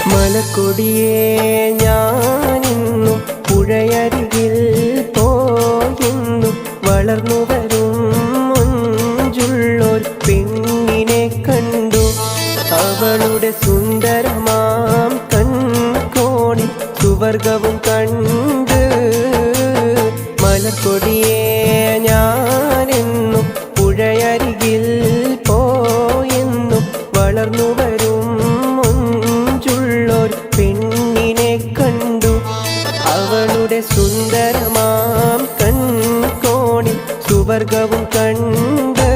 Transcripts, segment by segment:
മലക്കൊടിയേ ഞാനിന്നും പുഴയരികിൽ പോയെന്നും വളർന്നു വരും മുഞ്ചുള്ളൊരു പെണ്ണിനെ കണ്ടു. അവളുടെ സുന്ദരമാം കൺകോണിൽ സുവർഗവും കണ്ട്. മലക്കൊടിയേ ഞാനെന്നും പുഴയരികിൽ പോയെന്നും വളർന്നു വരും മുഞ്ചുള്ളൊരു പെണ്ണിനെ കണ്ടു. അവളുടെ സുന്ദരമാം കൺകോണിൽ സുവർഗവും കണ്ട്.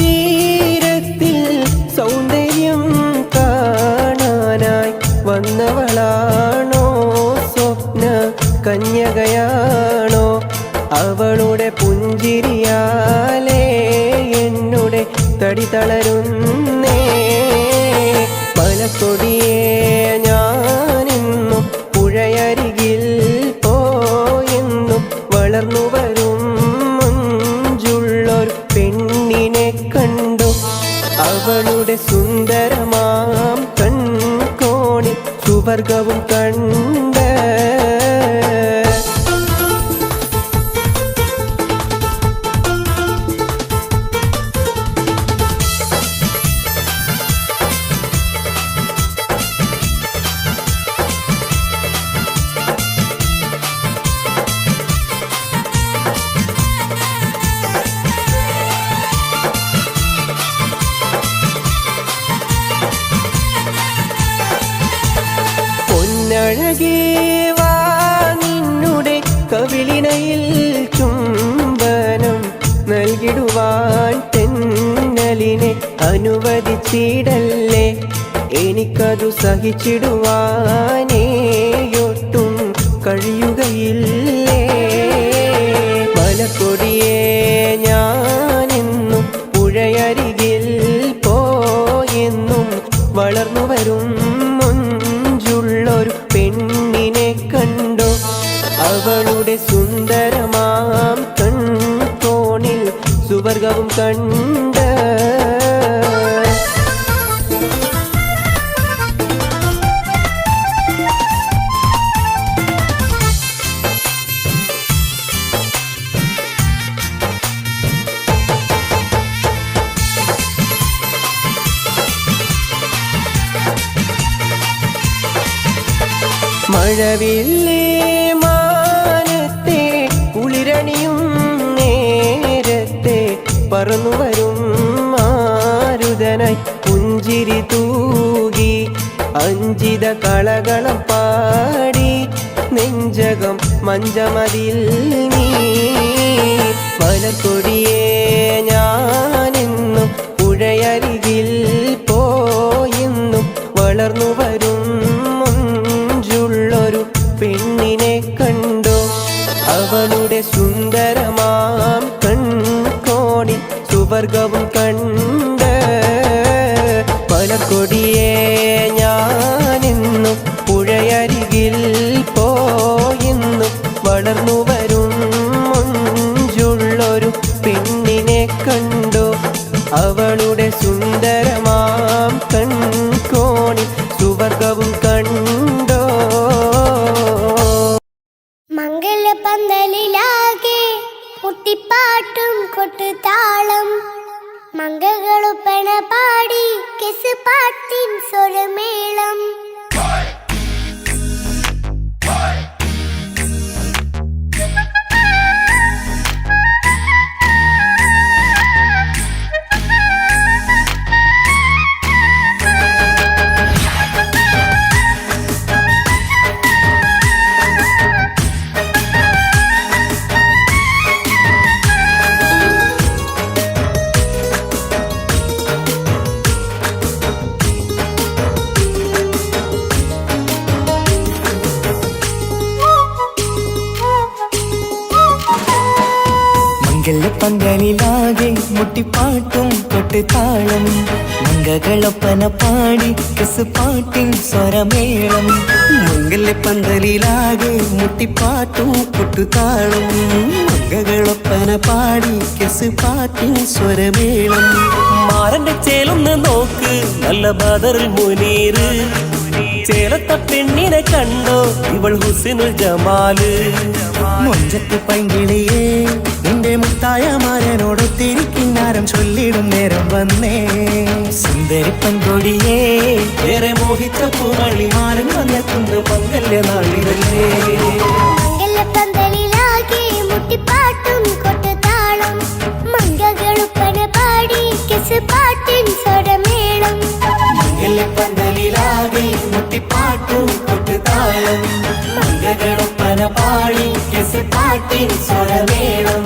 നീലനദീതീരത്തിൽ സൗന്ദര്യം കാണാനായി വന്നവളാണോ? സ്വപ്ന കന്യകയാണോ? അവളുടെ പുഞ്ചിരിയാലേ എന്നുടെ തടി തളരുന്നേ. മലക്കൊടിയേ ഞാനെന്നും പുഴയരികിൽ പോയെന്നും വളർന്നു വരും പെണ്ണിനെ കണ്ടു. അവളുടെ സുന്ദരമാം കൺകോണിൽ സുവർഗവും കണ്ട്. അഴകേ വാ നിന്നുടെ കവിളിണയിൽ ചുംബനം നൽകിടുവാൻ തെന്നലിനെ അനുവദിച്ചിടല്ലേ. എനിക്കതു സഹിച്ചിടുവാനേയൊട്ടും കഴിയുകയില്ലേ. മലക്കൊടിയേ ഞാനെന്നും പുഴയരികിൽ പോയെന്നും വളർന്നു വരും മുഞ്ചുള്ളൊരു പെണ്ണിനെ കണ്ടു. അവളുടെ സുന്ദരമാം കൺകോണിൽ സുവർഗവും കണ്ട്. മഴവില്ലേ മാനത്തെ കുളിരണിയും നേരത്തെ പറന്നു വരും മാരുതനായി പുഞ്ചിരി തൂകി അഞ്ചിത കളകളം പാടി നെഞ്ചകം മഞ്ചമതിൽ നീ. മലക്കൊടിയേ ഞാനെന്നും പുഴയരികിൽ പോയെന്നും വളർന്നു വരും മുഞ്ചുള്ളൊരു പെണ്ണിനെ കണ്ടു. അവളുടെ സുന്ദരമാം കൺകോണിൽ സുവർഗവും കണ്ട്. മലക്കൊടിയേ ഞാനെന്നും പുഴയരികിൽ പോയെന്നും വളർന്നു വരും മുഞ്ചുള്ളൊരു പെണ്ണിനെ കണ്ടു. അവളുടെ സുന്ദരമാം കൺകോണിൽ സുവർഗവും കണ്ടോ. മംഗളപന്തലിലാകെ കുട്ടിപ്പാട്ടും കൊട്ടുതാളം മംഗളുപ്പണ പാടി കെസ് പാട്ടിൻ സ്വരമേളം. മംഗല്യപ്പന്തലിലാകെ മുട്ടിപ്പാട്ടും കൊട്ടുതാളം മംഗകളൊപ്പന പാടി കെസുപാട്ടിൻ സ്വരമേളം മംഗല്യപ്പന്തലിലാകെ മുട്ടിപ്പാട്ടും കൊട്ടുതാളം മംഗകളൊപ്പന പാടി കെസുപാട്ടിൻ സ്വരമേളം മാരന്റെ ചേലൊന്ന് നോക്ക് നല്ല ബദറിൽ മുനീറ് ചേലത്തെ പെണ്ണിനെ കണ്ടോ ഇവൾ ഹുസ്നുൽ ജമാല് മൊഞ്ചത്ത് പൈങ്കിളിയേ നിന്റെ മുത്തായ മാരനോടൊത്തിരിക്കിന്നാരം ചൊല്ലിടും നേരം വന്നേ സുന്ദരി പെൺകൊടിയേ ഏറെ മോഹിച്ച പൂവളി മാരൻ വന്നെത്തുന്ന മംഗല്യ നാളിതല്ലേ മംഗല്യപ്പന്തലിലാകെ മുട്ടിപ്പാട്ടും കൊട്ടുതാളം മംഗകളുപ്പന പാടി കെസുപാട്ടിൻ സ്വരമേളം മംഗല്യപ്പന്തലിലാകെ മുട്ടിപ്പാട്ടും കൊട്ടുതാളം മംഗകളൊപ്പന പാടി കെസുപാട്ടിൻ സ്വരമേളം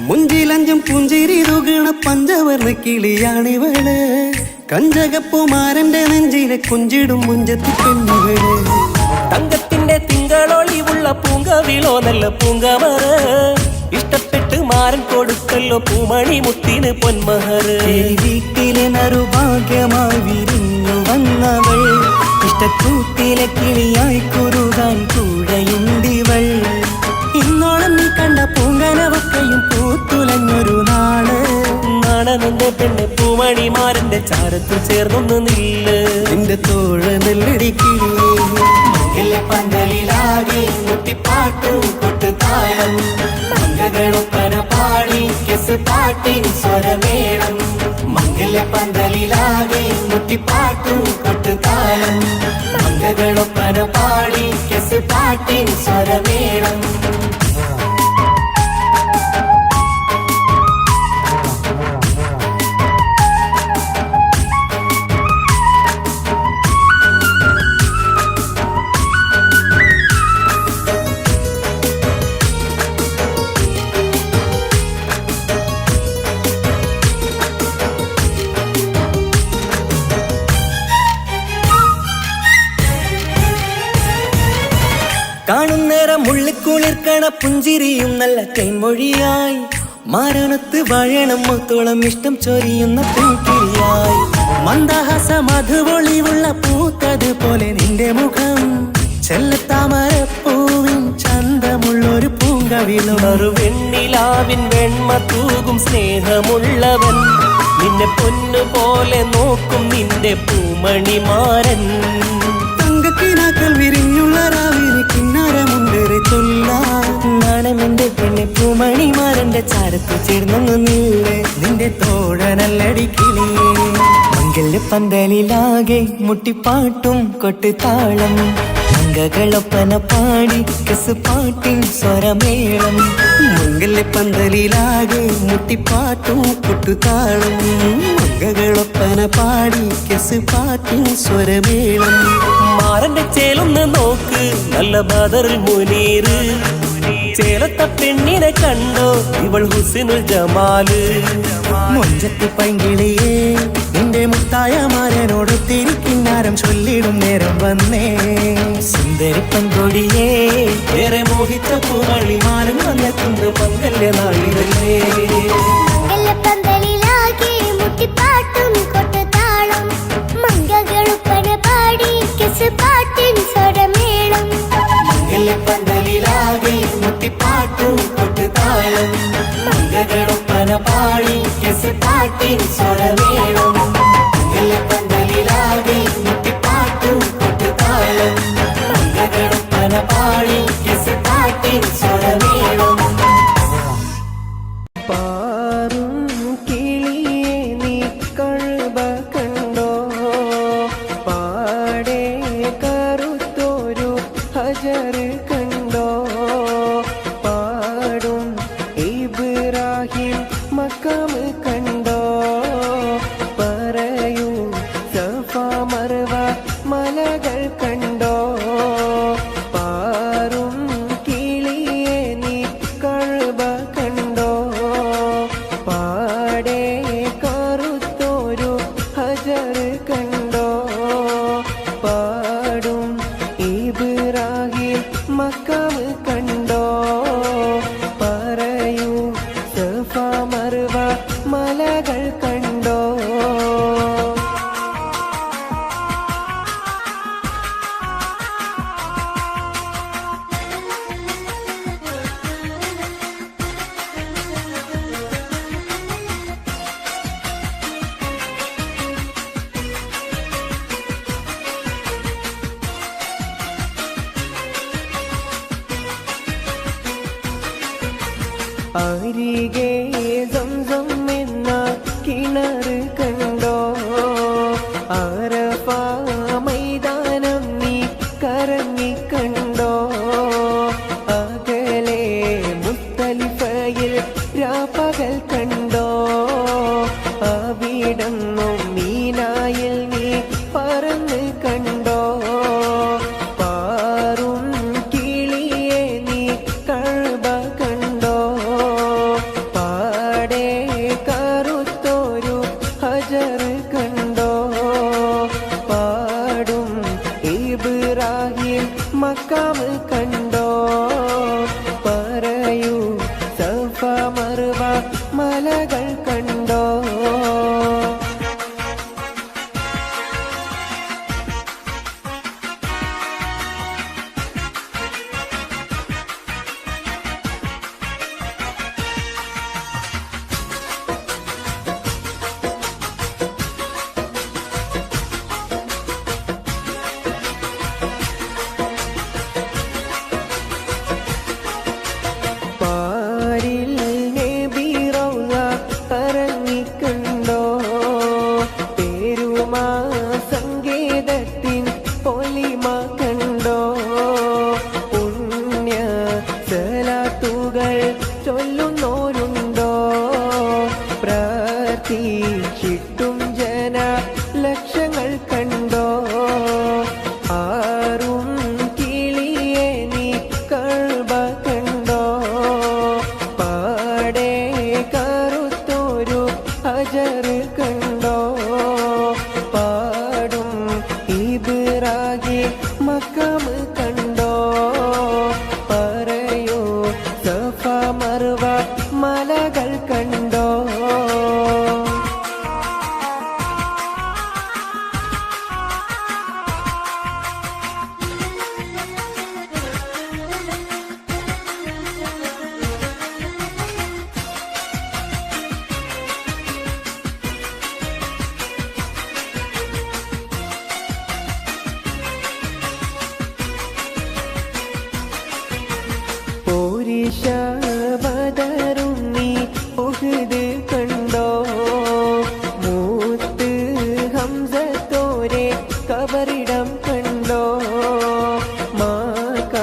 മുഞ്ചിലഞ്ചും പുഞ്ചിരി തുകണ പഞ്ചവർണ്ണ കിളിയാണിവള് കഞ്ചകപ്പുമാരന്റെ നെഞ്ചിലെ കുഞ്ചിടും മുഞ്ചത്തി പെണ്ണുകള് തങ്കത്തിന്റെ തിങ്കളൊളിവുള്ള പൂങ്കവിളോ നല്ല പൂങ്കമറ് ഇഷ്ടപ്പെട്ട് മാരൻ കൊടുക്കല്ലോ പൂമണി മുത്തിന് പൊന്മഹറ് വീട്ടിലെ നറുഭാഗ്യമായി വിരിഞ്ഞു വന്നവൾ ഇഷ്ടക്കൂട്ടിലെ കിളിയായി കുറുകാൻ കൂടെയുണ്ടിവൾ ഇന്നോളം നീ കണ്ട പൂങ്കനവക്കയും പൂത്തുലഞ്ഞൊരു നാള് നാണനന്റെ പെണ്ണ് പൂമണിമാരന്റെ ചാരത്തിൽ ചേർന്നൊന്ന് നില്ല് നിന്റെ തോഴ നെല്ലടിക്കിളിയേ പന്തലിലാകെ മുട്ടിപ്പാട്ടും കൊട്ടുതാളം മംഗകളൊപ്പന പാടി കെസുപാട്ടിൻ സ്വരമേളം മംഗല്യപ്പന്തലിലാകെ മുട്ടിപ്പാട്ടും കൊട്ടുതാളം മംഗകളൊപ്പന പാടി കെസുപാട്ടിൻ സ്വരമേളം കാണുന്നേരം മുള്ളിക്കുളിർക്കണ പുഞ്ചിരിയും നല്ല കൈമൊഴിയായി മാരണത്ത് വാഴണം മൊത്തോളം ഇഷ്ടം ചൊരിയുന്ന പൂക്കിളിയായി മന്ദഹാസ മധുപൊളിവുള്ള പൂത്തതുപോലെ നിന്റെ മുഖം ചെല്ലത്താമരപ്പൂവിൻ ചന്തമുള്ളൊരു പൂങ്കവിളും വെണ്ണിലാവിൻ വെണ്മ തൂകും സ്നേഹമുള്ളവൻ നിന്നെ പൊന്നുപോലെ നോക്കും നിന്റെ പൂമണിമാരൻ തങ്കക്കിനാക്കൾ വിരിഞ്ഞുള്ള രാവിലെ കിന്നാരമുണ്ടേറെ ചൊല്ലാണെന്റെ പെണ്ണെ പൂമണിമാരന്റെ ചാരത്ത് ചേർന്നൊന്നു നില്ലേ നിന്റെ തോഴനല്ലടിക്കിളിയേ മംഗല്യപ്പന്തലിലാകെ മുട്ടിപ്പാട്ടും കൊട്ടുതാളം മംഗകളൊപ്പന പാടി കെസുപാട്ടിൻ സ്വരമേളം മംഗല്യപ്പന്തലിലാകെ മുട്ടിപ്പാട്ടും കൊട്ടുതാളം മംഗകളൊപ്പന പാടി കെസുപാട്ടിൻ സ്വരമേളം മാരന്റെ ചേലൊന്ന് നോക്ക് നല്ല ബദറിൽ മുനീറ് ചേലത്തെ പെണ്ണിനെ കണ്ടോ ഇവൾ ഹുസ്നുൽ ജമാല് മൊഞ്ചത്തി പൈങ്കിളിയേ നിന്റെ മുത്തായ മാരനോടൊത്തിരിക്കിന്നാരം ചൊല്ലിടും നേരം വന്നേ സുന്ദരി പെൺകൊടിയേ ഏറെ മോഹിച്ച പൂവളി മാരൻ വന്നെത്തുന്ന മംഗല്യ നാളിതല്ലേ മംഗല്യപ്പന്തലിലാകെ മുട്ടിപ്പാട്ടും കൊട്ടുതാളം മംഗകളുപ്പന പാടി കെസുപാട്ടിൻ സ്വരമേളം മംഗല്യപ്പന്തലിലാകെ മുട്ടിപ്പാട്ടും കൊട്ടുതാളം മംഗകളൊപ്പന പാടി കെസുപാട്ടിൻ സ്വരമേളം മംഗല്യപ്പന്തലിലാകെ മുട്ടിപ്പാട്ടും കൊട്ടുതാളം മംഗകളൊപ്പന പാടി കെസുപാട്ടിൻ സ്വരമേളം പാറും കിളിയെ നീ കഴുബ കണ്ടോ പാടെ കറുത്തൊരു ഹജർ കണ്ടോ പാടും ഇബ്രാഹിം മക്കാം കണ്ടോ പാടെ കറുത്തോരു ഹജർ കണ്ടോ പാടും ഇബ്രാഹിം മക്കാം കണ്ടോ പറയൂ സഫ മർവ മലകൾ കണ്ടോ അരികെ സംസം എന്ന കിണർ കണ്ടോ അറഫ മൈതാനം നീ കറങ്ങി കണ്ടോ അകലെ മുസ്തലിഫയിൽ രാപ്പകൽ കണ്ടോ അവിടന്നും മീനായിൽ നീ പറന്ന് കണ്ടോ പാറും കിളിയെ നീ കഅബ കണ്ടോ പാടെ കറുത്തോരു ഹജർ കണ്ടോ പാടും ഇബ്രാഹിം മക്കാം കണ്ടോ പറയൂ സഫ മർവ മലകൾ കണ്ടോ പാരിൽ നബി റൗള കറങ്ങിക്കണ്ടോ പേരുമാ സംഗീതത്തിൻ പൊലിമ കണ്ടോ പുണ്യ സലാത്തുകൾ ചൊല്ലുന്നോരുണ്ടോ പ്രാർത്ഥിച്ചിട്ടും ജന ലക്ഷങ്ങൾ കണ്ടോ ആറും കിളിയെ നീ കഅബ കണ്ടോ പാടെ കറുത്തോരു ഹജർ കണ്ടോ പാടും ഇബ്രാഹിം മക്കാം കണ്ടോ പറയൂ സഫ മർവ മലകൾ കണ്ടോ പോരിഷ ബദറും നീ ഉഹ്ദ് കണ്ടോ മൂത്ത് ഹംസത്തോരെ കബറിടം കണ്ടോ മാക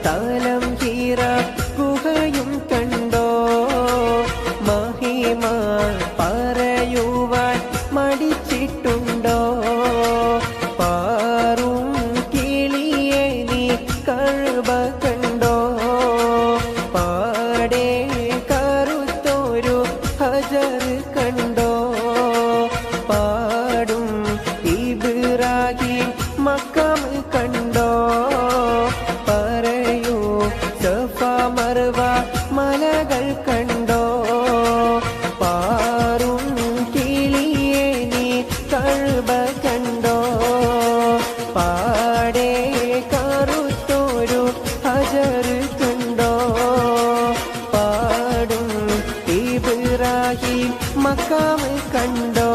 തലം ഹീറ ഗുഹയും കണ്ടോ മഹിമ പറയുവാൻ മടിച്ചിട്ടുണ്ടോ പാറും കിളിയെ നീ കഅബ കണ്ടോ പാടെ കറുത്തോരു ഹജർ കണ്ടോ പാടും ഇബ്രാഹിം മക്കാം കണ്ടോ പറയൂ സഫ മർവ മലകൾ കണ്ടോ പാറും കിളിയെ നീ കഅബ കണ്ടോ പാടെ കറുത്തോരു ഹജർ കണ്ടോ പാടും ഇബ്രാഹിം മക്കാം കണ്ടോ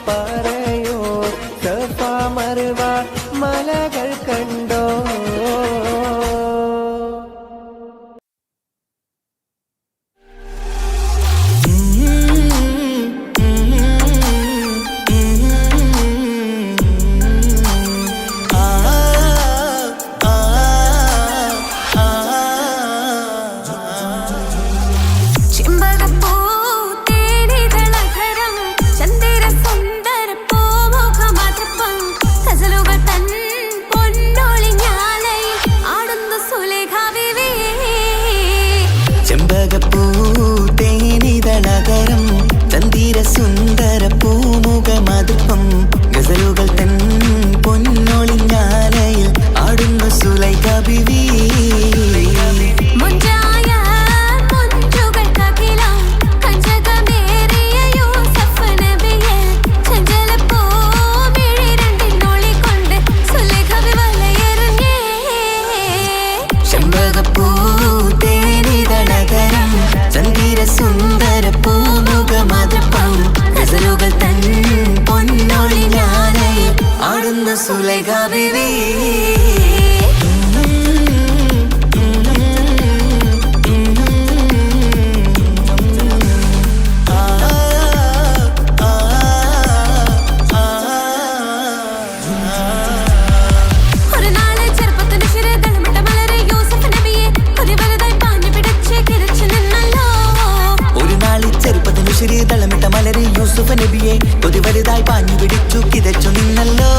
പറയൂ സഫ മർവ മലകൾ കണ്ടോ ചെമ്പകപ്പൂ തേനിതളധരം സുലൈഖ ബീവി. തളമിട്ട മലരെ യൂസുഫ് നബിയെ കൊതി വലുതായി പാഞ്ഞു പിടിച്ചു കിതച്ചു നിന്നല്ലോ.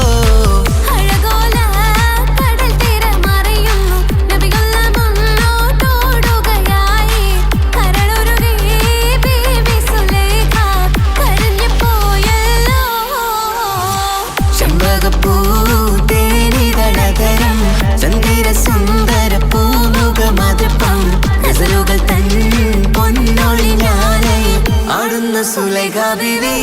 ചെമ്പകപ്പൂ തേനിതളതരം ചന്ദിര സുന്ദര പൂമുഖമതപ്പം ഗസലുകൾ തൻ പൊന്നൊളിഞ്ഞാലേ ആടുന്ന സുലൈഖ ബീവി.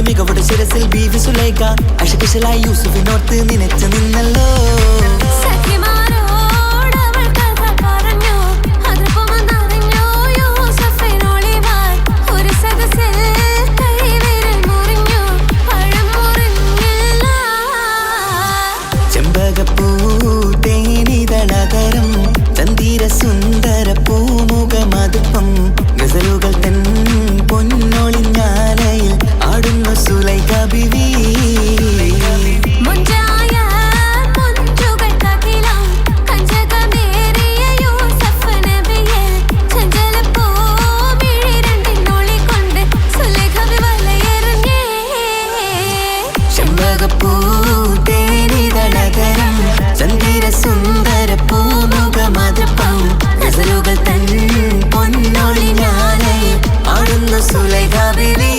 മികവുടെ ശിരസിൽ ബീവി സുലൈഖ അശകുശലായി യൂസുഫിനോർത്ത് നിനച്ചു നിന്നല്ലോ. ചെമ്പകപ്പൂ തേനിതളതരം ചന്ദിര സുന്ദര പൂമുഖമതുപ്പം ഗസലുകൾ തൻ പൊന്നൊളിഞ്ഞാലയിൽ ആടുന്ന സുലൈഖ ബീവി. ചെമ്പകപ്പൂ തേനിതളതരം ചന്ദിര സുന്ദര പൂമുഖമതപ്പം ഗസലുകൾ തൻ പൊന്നൊളിഞ്ഞാലയിൽ ആടുന്ന സുലൈഖ ബീവി.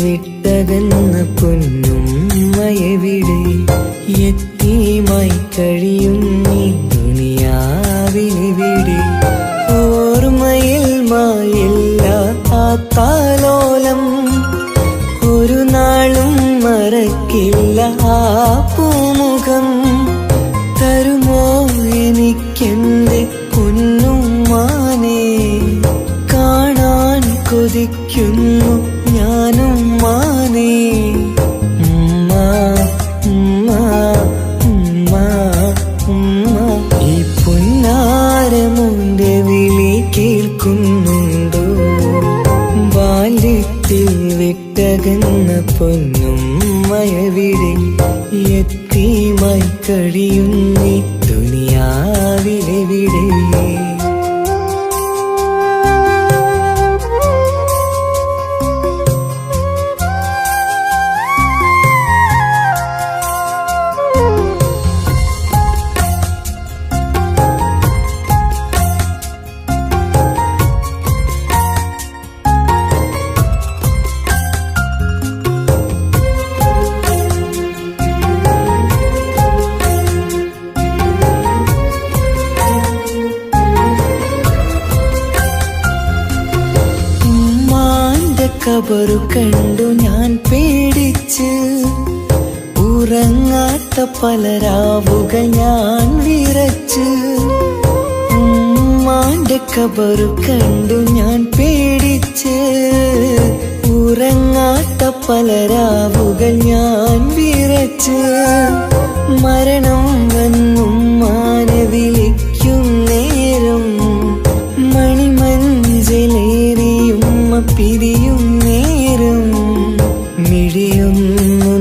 വിട്ടകന്ന പൊന്നുമ്മയെവിടെ യത്തീമായി കഴിയും നീ ദുനിയാവിലെവിടെ ഓർമ്മയിൽ മായില്ല ആ താലോലം ഒരു നാളും മറക്കില്ല ആ പൂമുഖം തരുമോ എനിക്കെന്റെ പൊന്നുമ്മാനെ കാണാൻ കൊതിക്കുന്നു ഞാനും മാനേ. ഉമ്മ ഉമ്മ ഉമ്മ ഉമ്മ ഈ പൊന്നാരമുന്റെ വിളി കേൾക്കുന്നുണ്ടോ ബാല്യത്തിൽ വിട്ടകന്ന പൊന്നുമ്മയെവിടെ യത്തീമായി കഴിയും നീ ദുനിയാവിലെവിടെ. ഖബറു കണ്ടു ഞാൻ പേടിച്ച് ഉറങ്ങാത്ത പല രാവുകൾ ഞാൻ വിറച്ച്. ഉമ്മാന്റെ ഖബറു കണ്ടു ഞാൻ പേടിച്ച് ഉറങ്ങാത്ത പല രാവുകൾ ഞാൻ വിറച്ച്. മരണം വന്നുമ്മാനെ വിളിക്കും നേരം മണിമഞ്ചലേറിയുമ്മ പിരിയും നേരം മിഴിയൊന്നു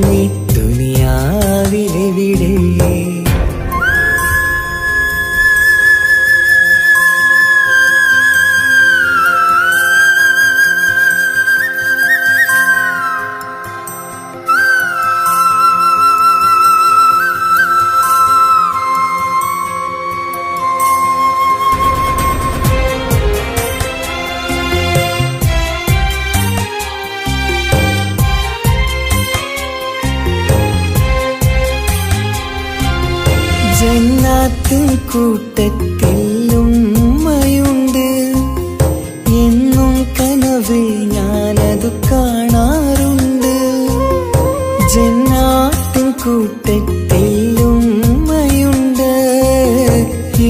നീ ദുനിയാവിലെവിടെ? ജന്നാത്തിൻ കൂട്ടത്തിൽ ഉമ്മയുണ്ട്, എന്നും കനവിൽ ഞാനതു കാണാറുണ്ട്. ജന്നാത്തിൻ കൂട്ടത്തിൽ ഉമ്മയുണ്ട്,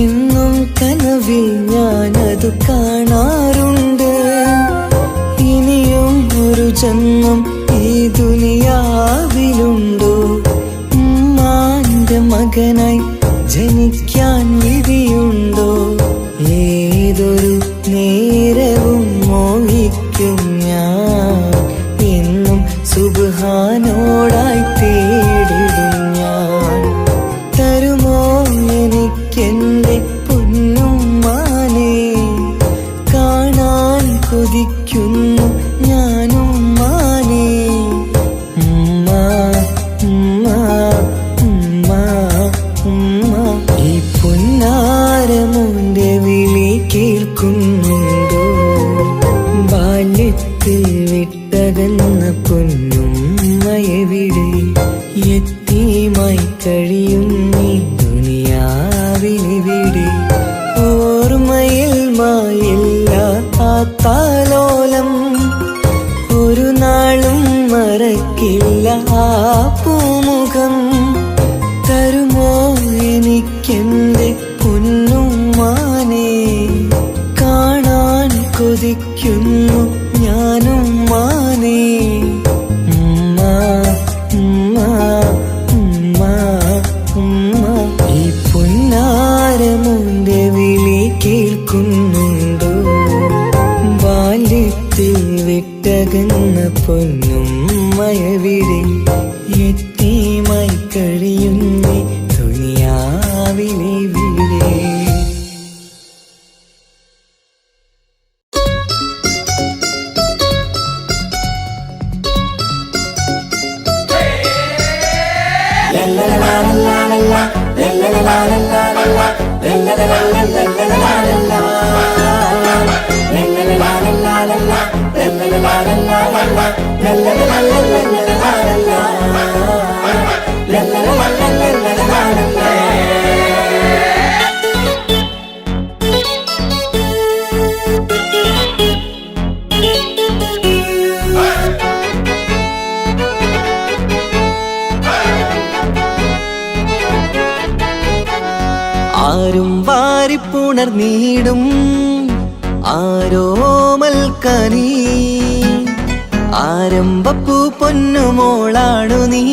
എന്നും കനവിൽ ഞാനതു കാണാറുണ്ട്. ഇനിയും ഒരു ജന്മം ഈ ദുനിയാവിലുണ്ടോ? ഉമ്മാന്റെ മകനായി ജനിക്കാൻ വിധിയുണ്ടോ? ഏതൊരു നേരവും മോഹിക്കും ഞാൻ, എന്നും സുബ്ഹാനോടായി തേടിടും ഞാൻ. തരുമോ എനിക്കെന്റെ പൊന്നുമ്മാനെ? കാണാൻ കൊതിക്കുന്നു ഞാനും മാനെ. ഉമ്മ ഉമ്മ ഉമ്മ ഉമ്മ, ഈ പൊന്നാരമോന്റെ വിളി കേൾക്കുന്നുണ്ടോ? ബാല്യത്തിൽ വിട്ടകന്ന പൊന്നുമ്മയെവിടെ? യത്തീമായി കഴിയും നീ ദുനിയാവിലെവിടെ? ഓർമ്മയിൽ മായില്ല ആ താലോലം, ഒരു നാളും മറക്കില്ല ആ പൂമുഖം. തരുമോ എനിക്കെന്റെ പൊന്നുമ്മാനെ? കാണാൻ കൊതിക്കുന്നു ഞാനും മാനെ. ഉമ്മ ഉമ്മ ഉമ്മ ഉമ്മ, ഈ പൊന്നാരമോന്റെ വിളി കേൾക്കുന്നുണ്ടോ? ബാല്യത്തിൽ വിട്ടകന്ന പൊന്നുമ്മയെവിടെ? യത്തീമായി കഴിയും നീ ദുനിയാവിലെവിടെ? ആരും വാരിപ്പുണർന്നീടും ആരോമൽക്കനീ, ആരംഭപ്പൂ പൊന്നുമോളാണു നീ,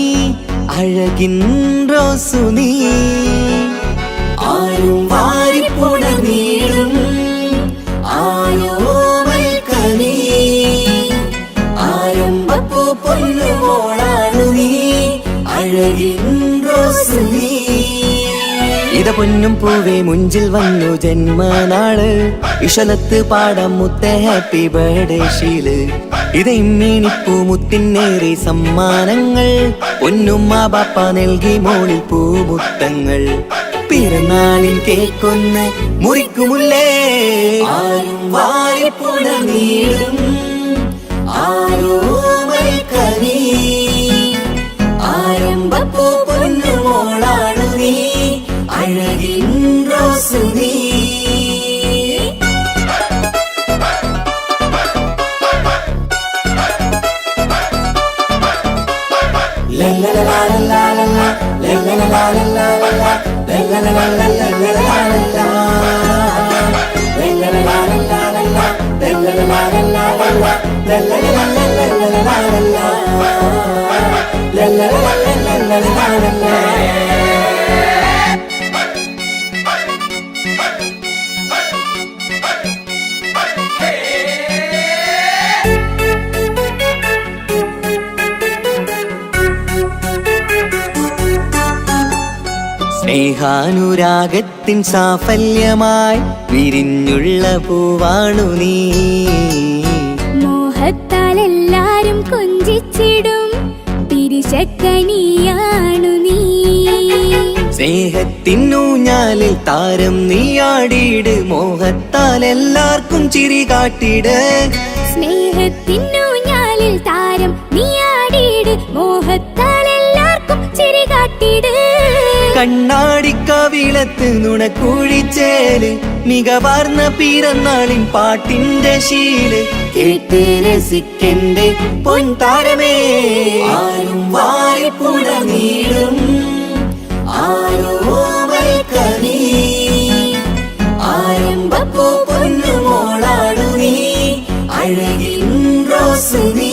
അഴകിൻ റോസു നീ. ആരും വാരിപ്പുണർന്നീടും ആരോമൽക്കനീ, ആരംഭപ്പൂ പൊന്നുമോളാണു നീ, അഴകിൻ റോസു നീ. ഇത പൊന്നും പൂവേ മുഞ്ചിൽ വന്നു ജന്മനാള്, ഇശലത്ത് പാടം മുത്ത ഹാപ്പി ബർത്ത്ഡേ ഷീല്. ഇത് ഇമ്മീണിപ്പൂ മുത്തിനേറെ സമ്മാനങ്ങൾ, പൊന്നുമ്മ ബാപ്പ നൽകി മോളിൽ പൂമുത്തങ്ങൾ. പിറന്നാളിൽ കേക്കൊന്ന് മുറിക്കുമുല്ലേ, ആരും വാരിപ്പുണർന്നീടും ആരോമൽക്കനീ, ആരംഭപ്പൂ പൊന്നുമോളാണു നീ, അഴകിൻ റോസു നീ. സ്നേഹാനുരാഗത്തിൻ സാഫല്യമായി വിരിഞ്ഞുള്ള പൂവാണു നീ. മോഹത്താൽ എല്ലാരും കൊഞ്ചിച്ചിടും പിരിശക്കനിയാണു നീ. സ്നേഹത്തിനൂഞ്ഞാലിൽ താരം നീയാടിയിട്, മോഹത്താൽ എല്ലാവർക്കും ചിരി കാട്ടിട്. സ്നേഹത്തിനൂഞ്ഞാലിൽ താരം നീയാടിയിട്, മോഹത്താൽ എല്ലാവർക്കും ചിരി കാട്ടിട്. കണ്ണാടിക്കവിളത്ത് നുണക്കുഴിച്ചേല്, മികവാർന്ന പിറന്നാളിൻ പാട്ടിന്റെ ശീല് കേട്ട് രസിക്കന്റെ പൊൻതാരമേ. ആരും വായ്പുണർന്നീടും ആരോമൽക്കനീ. ആരംഭപ്പൂ പൊന്നുമോളാണു നീ, അഴകിൻ റോസ് നീ.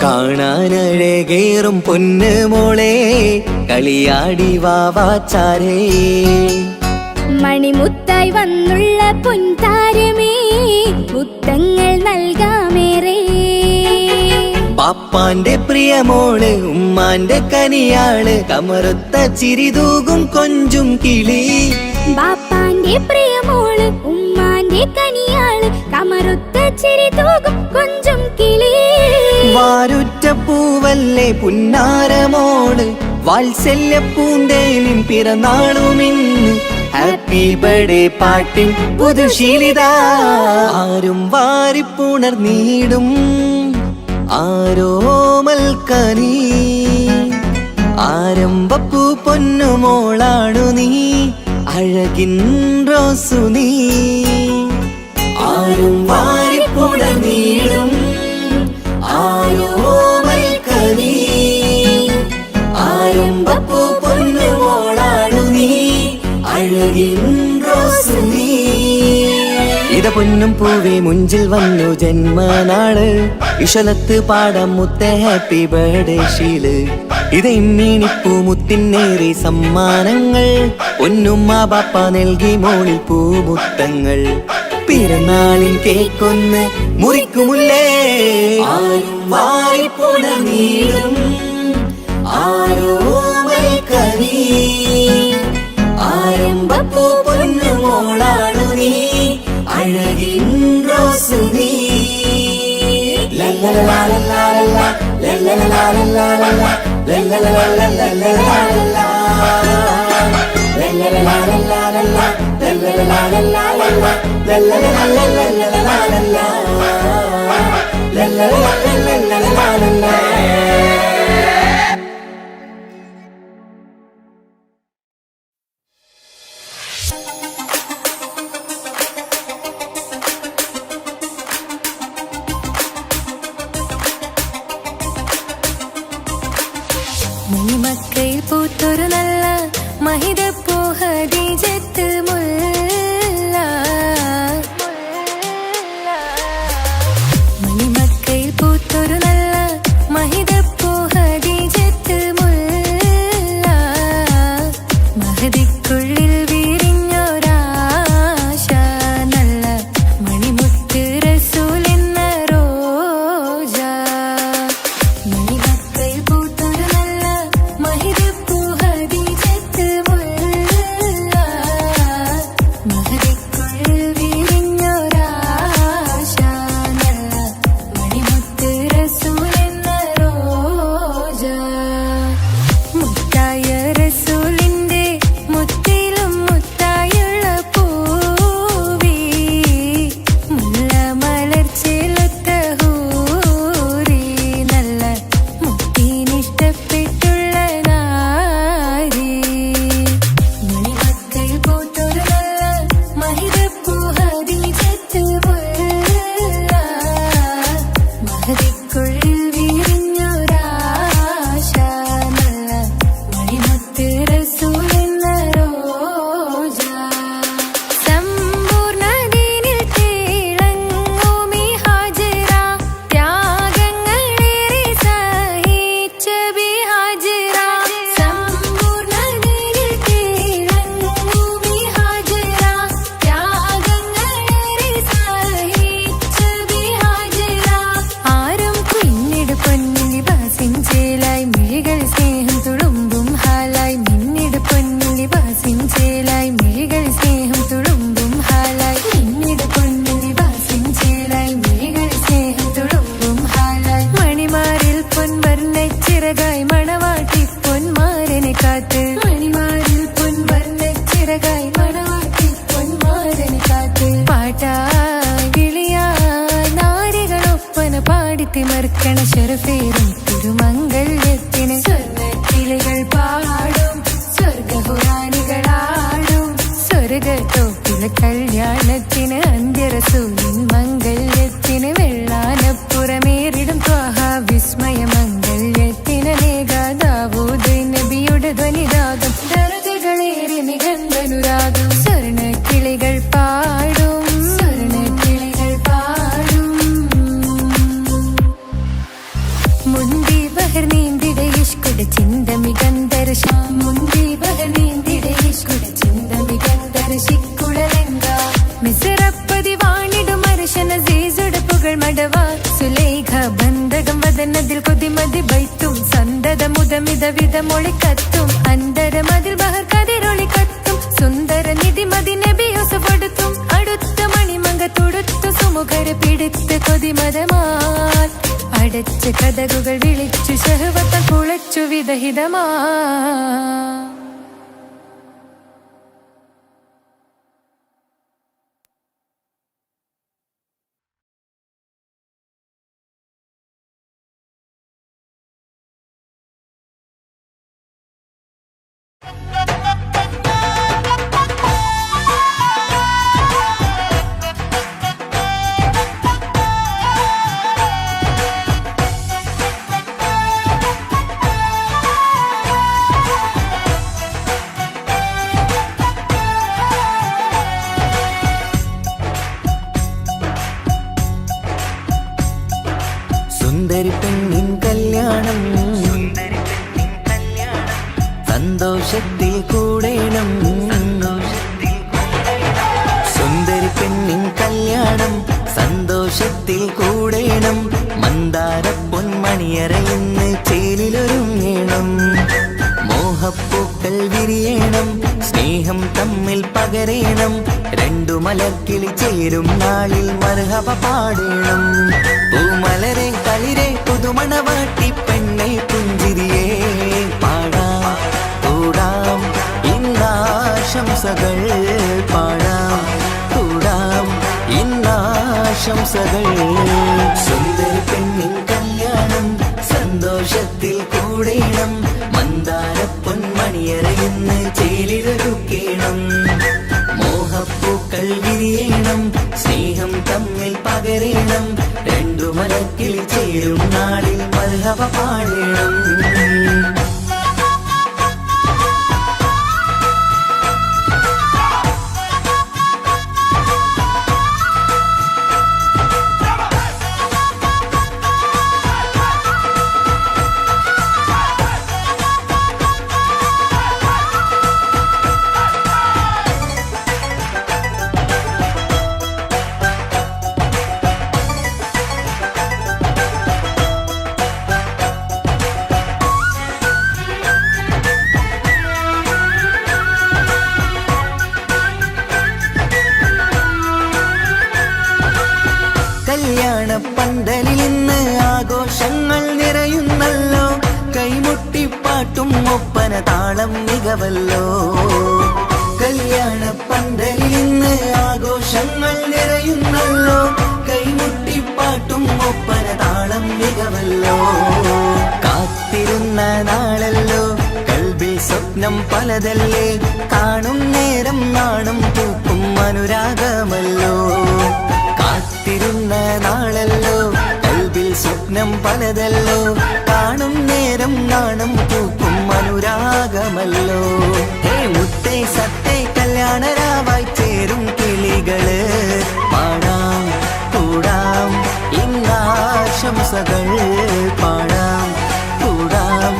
കാണാനഴകേറും പൊന്ന് മോളെ, കളിയാടി വാവാച്ചാരേ. മണിമുത്തായി വന്നുള്ള പൊൻതാരമേ, മുത്തങ്ങൾ നൽകാമേറെ. പാപ്പാന്റെ പ്രിയമോള്, ഉമ്മാന്റെ കനിയാള്, കമറുത്ത ചിരിതൂകും കൊഞ്ചും കിളി. ബാപ്പാന്റെ പ്രിയമോള്, ഉമ്മാന്റെ കനിയാള്, കമറുത്ത ചിരി തൂകും കൊഞ്ചും കിളി. വാരുറ്റ പൂവല്ലേ പുന്നാരമോള്, വാത്സല്യ പൂന്തേനിൻ പിറന്നാളുമിന്ന്. Happy birthday പാട്ടിൻ പുതുശീലിത. ആരും വാരിപ്പുണർന്നീടും ആരോമൽക്കനീ. ആരംഭപ്പൂ പൊന്നുമോളാണു നീ, അഴകിൻ റോസു നീ. ആരും വാരിപ്പുണർന്നീടും ആരോമൽക്കനീ. ആരംഭപ്പൂ പൊന്നുമോളാണു നീ, അഴകിൻ റോസ് നീ. ഇത പൊന്നും പൂവേ മുഞ്ചിൽ വന്നു ജന്മനാള്, ഇശലത്ത് പാടാം മുത്ത ഹാപ്പി ബർത്ത്ഡേ ശീല്. ഇത് ഇമ്മീണിപ്പൂ മുത്തിനേറി സമ്മാനങ്ങൾ, പൊന്നുമ്മ ബാപ്പ നൽകി മോളിൽ പൂമുത്തങ്ങൾ. പിറന്നാളിൻ കേക്കൊന്ന് മുറിക്കുമുല്ലേ. ആരും വായ്പുണർന്നീടും ആരോമൽക്കനീ. ആരംഭപ്പൂ പൊന്നുമോളാണു നീ, അഴകിൻ റോസ് നീ. ലല്ലലലാലലാലല, ലല്ലലലാലലാലല, ലല്ലലലാലലാലല, ലല്ലലലാലലാലല, ലല്ലലലാലലാലല, ലല്ലലലാലലാലല, ലല്ലലലാലലാലല. മണിമക്കയിൽ പൂത്തൊരു നല്ല മഹിതപ്പൂ ഹദീജത്ത് മുല്ല. മണിമക്കയിൽ പൂത്തൊരു നല്ല മഹിതപ്പൂ ഹദീജത്ത് മുല്ല. മഹദിക്കുള്ളിൽ വിരിഞ്ഞൊരാശ നല്ല മണിമുത്ത് റസൂൽ എന്ന റോജ. മണിമക്കയിൽ പൂത്തൊരു നല്ല മഹിതപ്പൂ ഹദീജത്ത് മുല്ല. വാസിഞ്ചേലായി മിഴികൾ സ്നേഹം തുളുമ്പും ഹാലായി പിന്നീട് പൊന്മുടി വാസിഞ്ചേലായി മിഴികൾ സ്നേഹം തുളുമ്പും ഹാലായി മണിമാരിൽ പൊൻവർണ്ണച്ചിറകായി മണവാട്ടി പൊന്മാരനെ കാത്ത് മണിമാരിൽ പൊൻവർണ്ണച്ചിറകായി മണവാട്ടി പൊന്മാരനെ കാത്ത് പാട്ടായി വിളിയായി നാരികളൊപ്പന പാടിത്തിമർക്കണ ശരഫേറും തിരുമംഗല്യത്തിന് സ്വർണ്ണക്കിളികൾ പാടും സ്വർഗഹുറാനികളാടും സ്വർഗത്തോപ്പിലെ കല്യാണത്തിന് അന്ത്യരസൂലിൻ മംഗല്യത്തിന് വെള്ളാനപ്പുറമേറിടും ത്വാഹ വിസ്മയ മംഗല്യത്തിന് ദാവൂദ് നബിയുടെ ധ്വനിരാഗം ദരജകളേറി നിഗന്ധനുരാഗം സ്വർണ്ണക്കിളികൾ പാടും സ്വർണ്ണക്കിളികൾ പാടും മുന്തി ബഹർ നീന്തിട ഇഷ്കുട ചിന്തമികന്ധര മുന്തി ബഹർ നീന്തിട ഇഷ്കുട ചിന്തമികന്ധര ശിക്കുളലെങ്ക മിസറപ്പതി വാണിടും അർശന സീസുട പുകൾ മടവ സുലൈഖ ബന്ധകം വദനതിൽ കൊതിമതി ബൈത്തും സന്തത മുതമിത വിധ മൊളിക്കത്തും അന്തരമതിൽ ബഹർ കതിരൊളി കത്തും സുന്ദര നിധിമതി നബി യൂസഫെടുത്തും അടുത്ത മണിമങ്ക തുടുത്തു സുമുഖര പിടിത്ത് കൊതിമതമാൽ അടച്ച് കഥകുകൾ വിളിച്ചു ശഹവത്ത കുളച്ചു വിദഹിതമാ സുന്ദരി പെണ്ണിൻ കല്യാണം സന്തോഷത്തിൽ കൂടേണം സുന്ദരി പെണ്ണിൻ കല്യാണം സന്തോഷത്തിൽ കൂടേണം മന്ദാര പൊന്മണിയറയിന്ന് ചേലിലൊരുങ്ങേണം മോഹപ്പൂക്കൾ വിരിയണം സ്നേഹം തമ്മിൽ പകരേണം രണ്ടു മലർക്കിളി ചേരും നാളിൽ മർഹബ പാടേണം പൂമലരെ കളിരെ പുതുമണവാട്ടി പെണ്ണെ പുഞ്ചിരിയേ പാടാം കൂടാം ഇന്നാശംസകൾ പാടാം കൂടാം ഇന്നാശംസകൾ സുന്ദരി പെണ്ണിൻ കല്യാണം സന്തോഷത്തിൽ കൂടേണം മന്ദാര പൊന്മണിയറയിന്ന് ചേലിലൊരുക്കേണം മോഹപ്പൂക്കൾ വിരിയണം സ്നേഹം തമ്മിൽ പകരേണം രണ്ടു മലക്കിൽ ചേരും നാളിൽ മർഹബ പാടേണം കല്യാണ പന്തലിൽ ഇന്ന് ആഘോഷങ്ങൾ നിറയുന്നല്ലോ കൈമുട്ടിപ്പാട്ടും ഒപ്പന താളം മികവല്ലോ കല്യാണ പന്തലിൽ ഇന്ന് ആഘോഷങ്ങൾ നിറയുന്നല്ലോ കൈമുട്ടിപ്പാട്ടും ഒപ്പന താളം മികവല്ലോ കാത്തിരുന്ന നാളല്ലോ കൽബിൽ സ്വപ്നം പലതല്ലേ കാണും നേരം നാണം പൂക്കും അനുരാഗമല്ലോ കാത്തിരുന്ന നാളല്ലോ കൽബിൽ സ്വപ്നം പലതല്ലോ കാണും നേരം നാണം പൂക്കും അനുരാഗമല്ലോ ഹേ മുത്തേ സത്തേ കല്യാണരാവായി ചേരും കിളികള് പാടാം കൂടാം ഇന്നാശംസകൾ പാടാം കൂടാം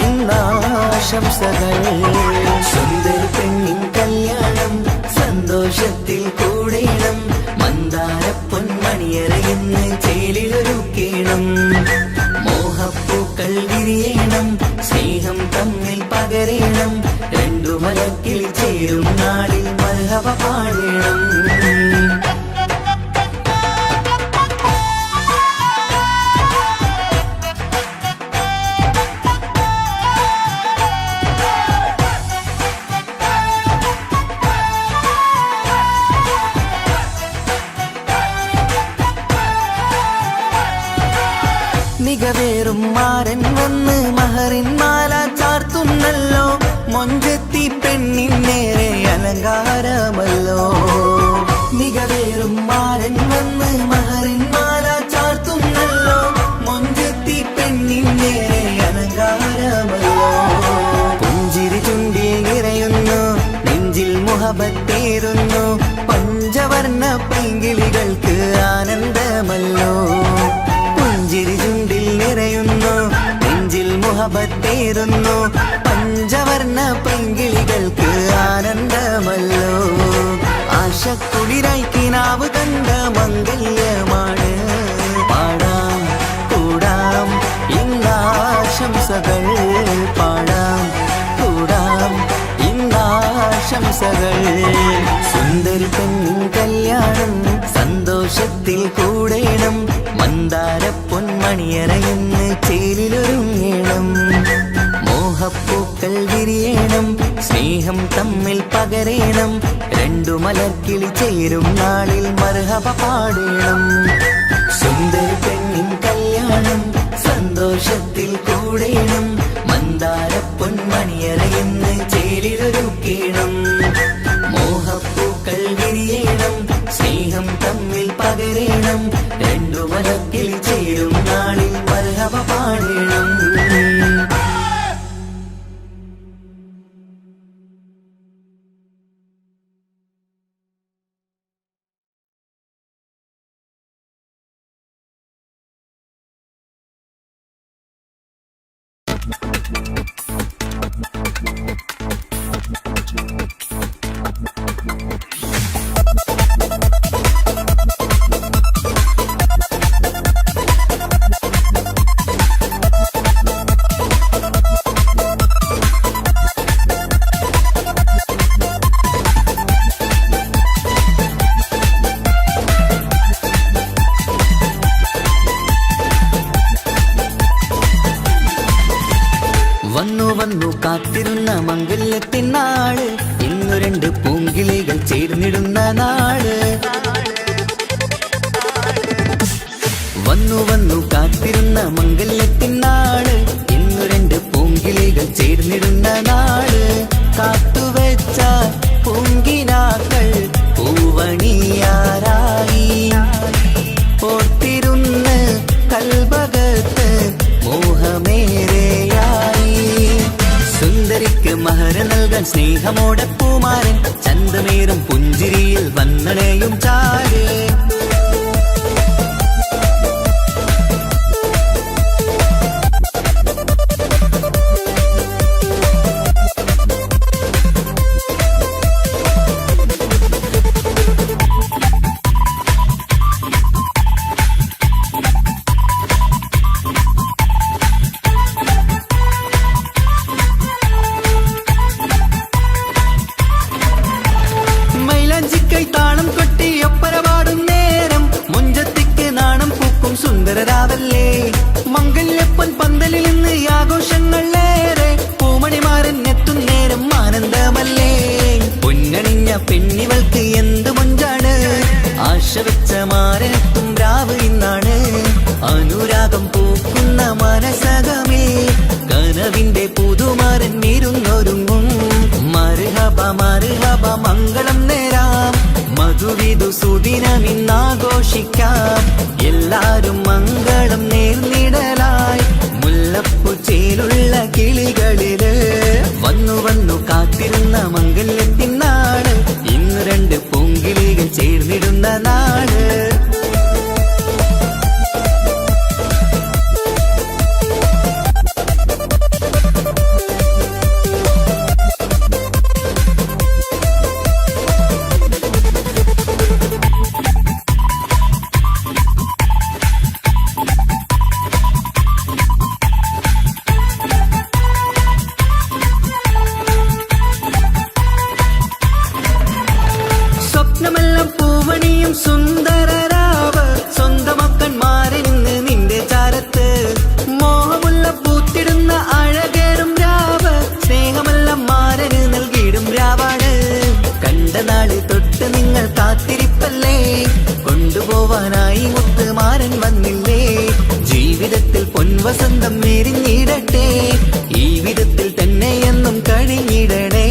ഇന്നാശംസകൾ സുന്ദരി പെണ്ണിൻ കല്യാണം സന്തോഷത്തിൽ കൂടേണം മന്ദാര പൊന്മണിയറയിന്ന് ചേലിലൊരുക്കേണം മോഹപ്പൂക്കൾ വിരിയണം സ്നേഹം തമ്മിൽ പകരേണം രണ്ടു മലക്കിൽ ചേരും ചേരും നാളിൽ മർഹബ പാടണം. മികവേറും മാരൻ വന്ന് മഹറിൻ മാല ചാർത്തുന്നല്ലോ. മൊഞ്ചത്തി പെണ്ണിൻ നേരെ അലങ്കാരമല്ലോ. മികവേറും മാരൻ വന്ന് മഹറിൻ മാല ചാർത്തുന്നല്ലോ. മൊഞ്ചത്തി പെണ്ണിൻ നേരെ അലങ്കാരമല്ലോ. പുഞ്ചിരി ചുണ്ടിൽ നിറയുന്നു, നെഞ്ചിൽ മുഹബത്തേറുന്നു. പഞ്ചവർണ്ണ പൈങ്കിളികൾക്ക് ആനന്ദമല്ലോ. പുഞ്ചിരി ചുണ്ടിൽ നിറയുന്നു, നെഞ്ചിൽ മുഹബത്തേറുന്നു. പഞ്ചവർണ്ണ പൈങ്കിളികൾക്ക് ആനന്ദമല്ലോ. ആശക്കുളിരായി കിനാവ് കണ്ട മംഗല്യമാണ്. പാടാം കൂടാം ഇന്നാശംസകൾ, പാടാം കൂടാം ഇന്നാശംസകൾ. സുന്ദരി പെണ്ണിൻ കല്യാണം സന്തോഷത്തിൽ കൂടേണം. മന്ദാര പൊന്മണിയറയെന്ന് ചേലിലൊരുങ്ങേണം. മോഹപ്പൂക്കൾ വിരിയണം, സ്നേഹം തമ്മിൽ പകരേണം. രണ്ടു മലർക്കിളി ചേരും നാളിൽ മർഹബ പാടേണം. സുന്ദരി പെണ്ണിൻ കല്യാണം സന്തോഷത്തിൽ കൂടേണം. മന്ദാര പൊന്മണിയറയെന്ന് ചേലിലൊരുക്കേണം. മോഹപ്പൂക്കൾ വിരിയണം, സ്നേഹം തമ്മിൽ പകരേണം. രണ്ടു മലക്കിൽ ചേരും നാളിൽ മർഹബ പാടേണം. വന്നു വന്നു കാത്തിരുന്ന മംഗല്യത്തിൻ നാള്, ഇന്നു രണ്ട് പൂങ്കിളികൾ ചേർന്നിടുന്ന നാള്. വന്നു വന്നു കാത്തിരുന്ന മംഗല്യത്തിൻ നാള്, ഇന്നു രണ്ട് പൂങ്കിളികൾ ചേർന്നിടുന്ന നാള്. കാത്തുവെച്ച പൂങ്കിനാക്കൾ പൂവണിയാരായി. ഓർത്തിരുന്ന് കൽബകത്ത് മോഹമേറെയായി. സുന്ദരിക്ക് മഹർ നൽകാൻ സ്നേഹമോടെ പൂമാരൻ. ചന്തമേറും പുഞ്ചിരിയിൽ വന്നണയും ചാരേ. താളം കൊട്ടി ഒപ്പര പാടും നേരം, മുഞ്ചത്തിക്ക് നാണം പൂക്കും സുന്ദരരാവല്ലേ. മംഗല്യപ്പൊൻ പന്തലിൽ നിന്ന് ആഘോഷങ്ങളേറെ. പൂമണിമാരൻ എത്തും നേരം ആനന്ദമല്ലേ. പൊന്നണിഞ്ഞ പെണ്ണിവൾക്ക് എന്ത് മൊഞ്ചാണ്. ആശ വെച്ച മാരനെത്തും രാവ് ഇന്നാണ്. അനുരാഗം പൂക്കുന്ന മനസകമേ, കനവിന്റെ പുതുമാരൻ ഇരുന്നൊരുങ്ങും. മർഹബ മർഹബ മംഗളം നേരാം. മധുവിധു സുദിനമിന്നാഘോഷിക്കാം. എല്ലാരും മംഗളം നേർന്നിടലായി. മുല്ലപ്പൂച്ചേലുള്ള കിളികളില് വന്നു വന്നു കാത്തിരുന്ന മംഗല്യത്തിൻ നാള്, ഇന്ന് രണ്ട് പൂങ്കിളികൾ ചേർന്നിടുന്ന നാള്. സുന്ദരരാവ് സ്വന്തമക്കന്മാരെ നിന്ന് നിന്റെ ചാരത്ത് മോഹമുള്ള പൂത്തിടുന്ന അഴകേറും രാവ് സ്നേഹമെല്ലാം മാരന് നൽകിയിടും രാവാണ്. കണ്ട നാള് തൊട്ട് നിങ്ങൾ കാത്തിരിപ്പല്ലേ, കൊണ്ടുപോവാനായി മുത്തുമാരൻ വന്നില്ലേ. ജീവിതത്തിൽ പൊൻവസന്തം നേരിഞ്ഞിടട്ടെ, ഈ വിധത്തിൽ തന്നെ എന്നും കഴിഞ്ഞിടണേ.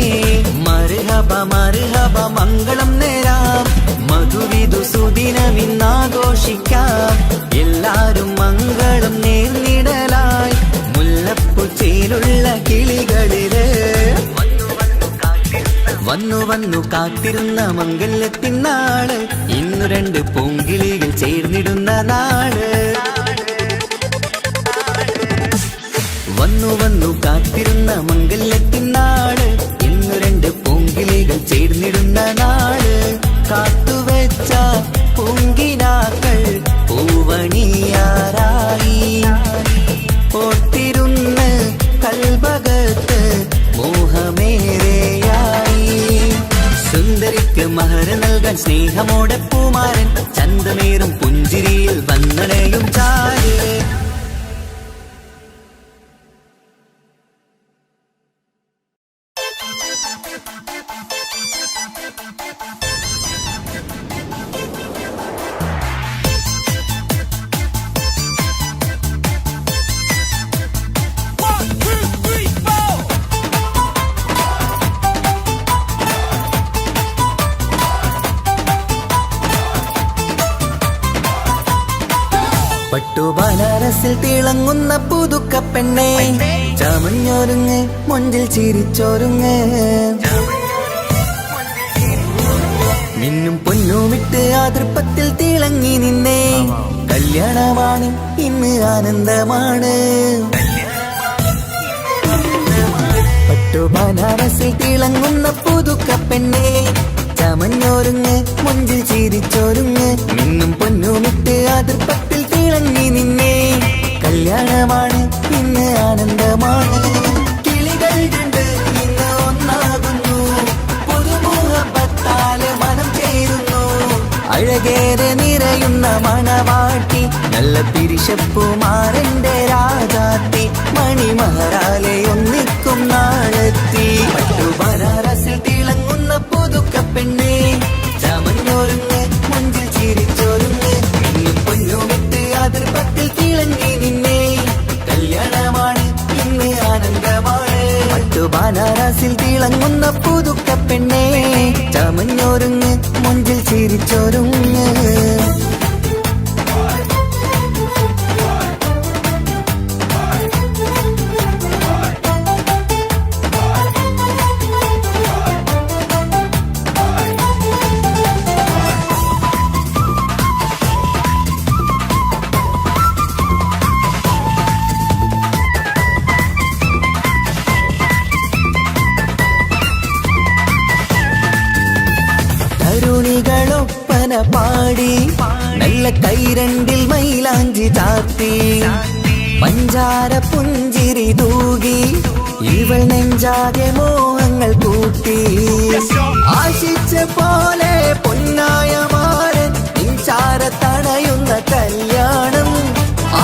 മർഹബ മർഹബ മംഗളം നേരാം, മധുവിധു സുദിനമിന്നാഘോഷിക്കാം. എല്ലാരും മംഗളം നേർന്നിടലായി മുല്ലപ്പൂ ചേലുള്ള കിളികളില് വന്നു വന്നു കാത്തിരുന്ന മംഗല്യത്തിനാള്, ഇന്നു രണ്ട് പൂങ്കിളികൾ ചേർന്നിടുന്ന നാള്. വന്നു വന്നു കാത്തിരുന്ന മംഗല്യത്തിനാള്, ഇന്നു രണ്ട് പൂങ്കിളികൾ ചേർന്നിടുന്ന നാള്. കാത്തുവെച്ച പൂങ്കിനാക്കൾ പൂവണിയാറായി, ഓർത്തിരുന്ന് കൽബകത്ത് മോഹമേറെയായി. സുന്ദരിക്ക് മഹർ നൽകാൻ സ്നേഹമോടെ പൂമാരൻ, ചന്തമേറും പുഞ്ചിരിയിൽ വന്നണയും ചാര്. പട്ടു ബനാറസിൽ തിളങ്ങുന്ന പുതുക്ക പെണ്ണെ, ചമഞ്ഞൊരുങ്ങ് മൊഞ്ചിൽ ചിരിച്ചൊരുങ്ങ്. മിന്നും പൊന്നുമിട്ട് ആതൃപ്പത്തിൽ തിളങ്ങി നിന്നേ, കല്യാണമാണ് ഇന്ന് ആനന്ദമാണ്. പട്ടു ബനാറസിൽ തിളങ്ങുന്ന പുതുക്ക പെണ്ണെ, ചമഞ്ഞൊരുങ്ങ് മൊഞ്ചിൽ ചിരിച്ചൊരുങ്ങ്. മിന്നും പൊന്നുമിട്ട് ആതൃപ്പത്തിൽ തിളങ്ങി നിന്നേ, കല്യാണമാണ് ഇന്ന് ആനന്ദമാണ്. കിളികൾ കണ്ട് ഇന്ന് ഒന്നാകുന്നു, പുതുമുഖത്താല് മനം ചേരുന്നു. അഴകേറെ നിറയുന്ന മണവാട്ടി, നല്ല പിരിശപ്പുമാരന്റെ രാജാത്തി, മണിമഹറാലെ ഒന്നിക്കും നാളെത്തി. പട്ടു ബനാറസിൽ തിളങ്ങുന്ന പുതുക്ക പെണ്ണെ, ചമഞ്ഞൊരുങ്ങ് മുഞ്ചിൽ ചിരിച്ചൊരുങ്ങ്. ഇന്ന് പൊന്നുമിട്ട് അതിർപ്പത്തിൽ തിളങ്ങി നിന്നേ, കല്യാണമാണ് ഇന്ന് ആനന്ദമാണ്. പട്ടു ബനാറസിൽ തിളങ്ങുന്ന പുതുക്ക പെണ്ണെ, ചമഞ്ഞൊരുങ്ങ് മുഞ്ചിൽ ചിരിച്ചൊരുങ്ങ്. തരുണികളൊപ്പന പാടി, നല്ല കൈരണ്ടിൽ മൈലാഞ്ചി ചാർത്തി, പഞ്ചാര പുഞ്ചിരി തൂകി, ഇവൾ നെഞ്ചാകെ മോഹങ്ങൾ കൂട്ടി. ആശിച്ച പോലെ പൊന്നായ മാരൻ നിൻചാര തണയുന്ന കല്യാണം.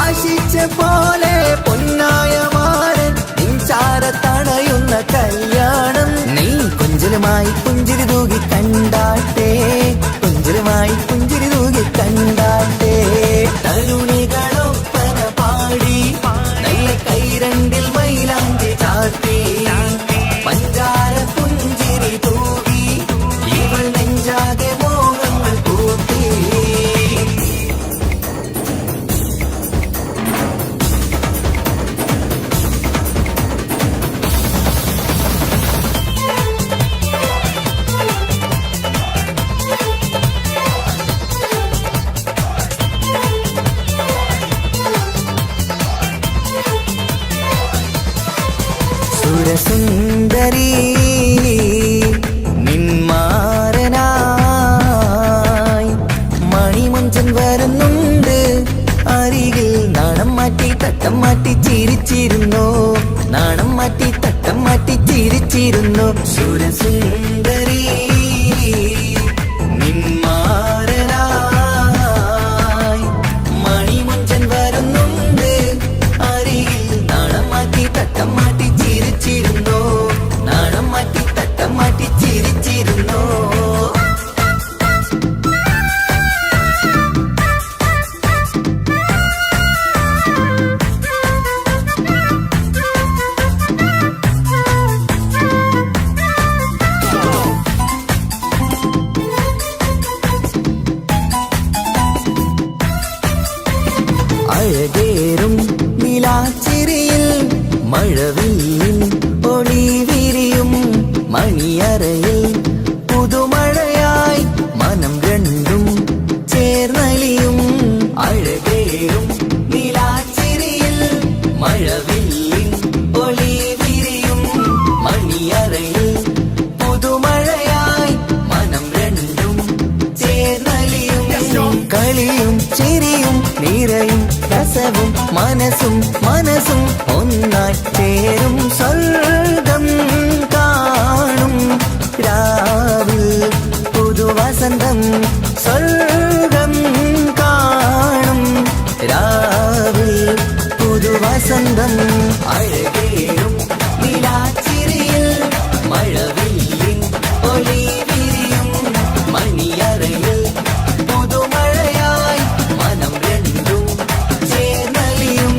ആശിച്ച പോലെ പൊന്നായ മാരൻ നിൻചാര തണയുന്ന കല്യാണം. നീ കൊഞ്ചലുമായി പുഞ്ചിരി തൂകി കണ്ടാട്ടെ, കൊഞ്ചലുമായി പുഞ്ചിരി തൂകി കണ്ടാട്ടെ. തരുണികളൊപ്പന പാടി, നല്ല കൈരണ്ടിൽ മൈലാഞ്ചി ചാർത്തി, പഞ്ചാര പുഞ്ചിരി തൂകി, ഇവൾ നെഞ്ചാകെ മോഹങ്ങൾ കൂട്ടി. സുരസുന്ദരി നിന്മാരനായി മണിമുഞ്ചൻ വരുന്നുണ്ട് അരികിൽ. നാണം മാറ്റി തട്ടം മാറ്റി ചിരിച്ചിരുന്നു, നാണം മാറ്റി തട്ടം മാറ്റി ചിരിച്ചിരുന്നു. സുരസുന്ദരി നിന്മാരനായി ശ്വാസവും മനസ്സും മനസ്സും ഒന്നായി ചേരും സ്വർഗം കാണും രാവിൽ പുതുവസന്തം സ്വർഗം കാണും രാവിൽ പുതുവസന്തം അഴകേറും നിലാച്ചിരിയിൽ മഴവില്ലിൻ ഒളി വിരിയും മണിയറയിൽ പുതുമഴയായി മനം രണ്ടും ചേർന്നലിയും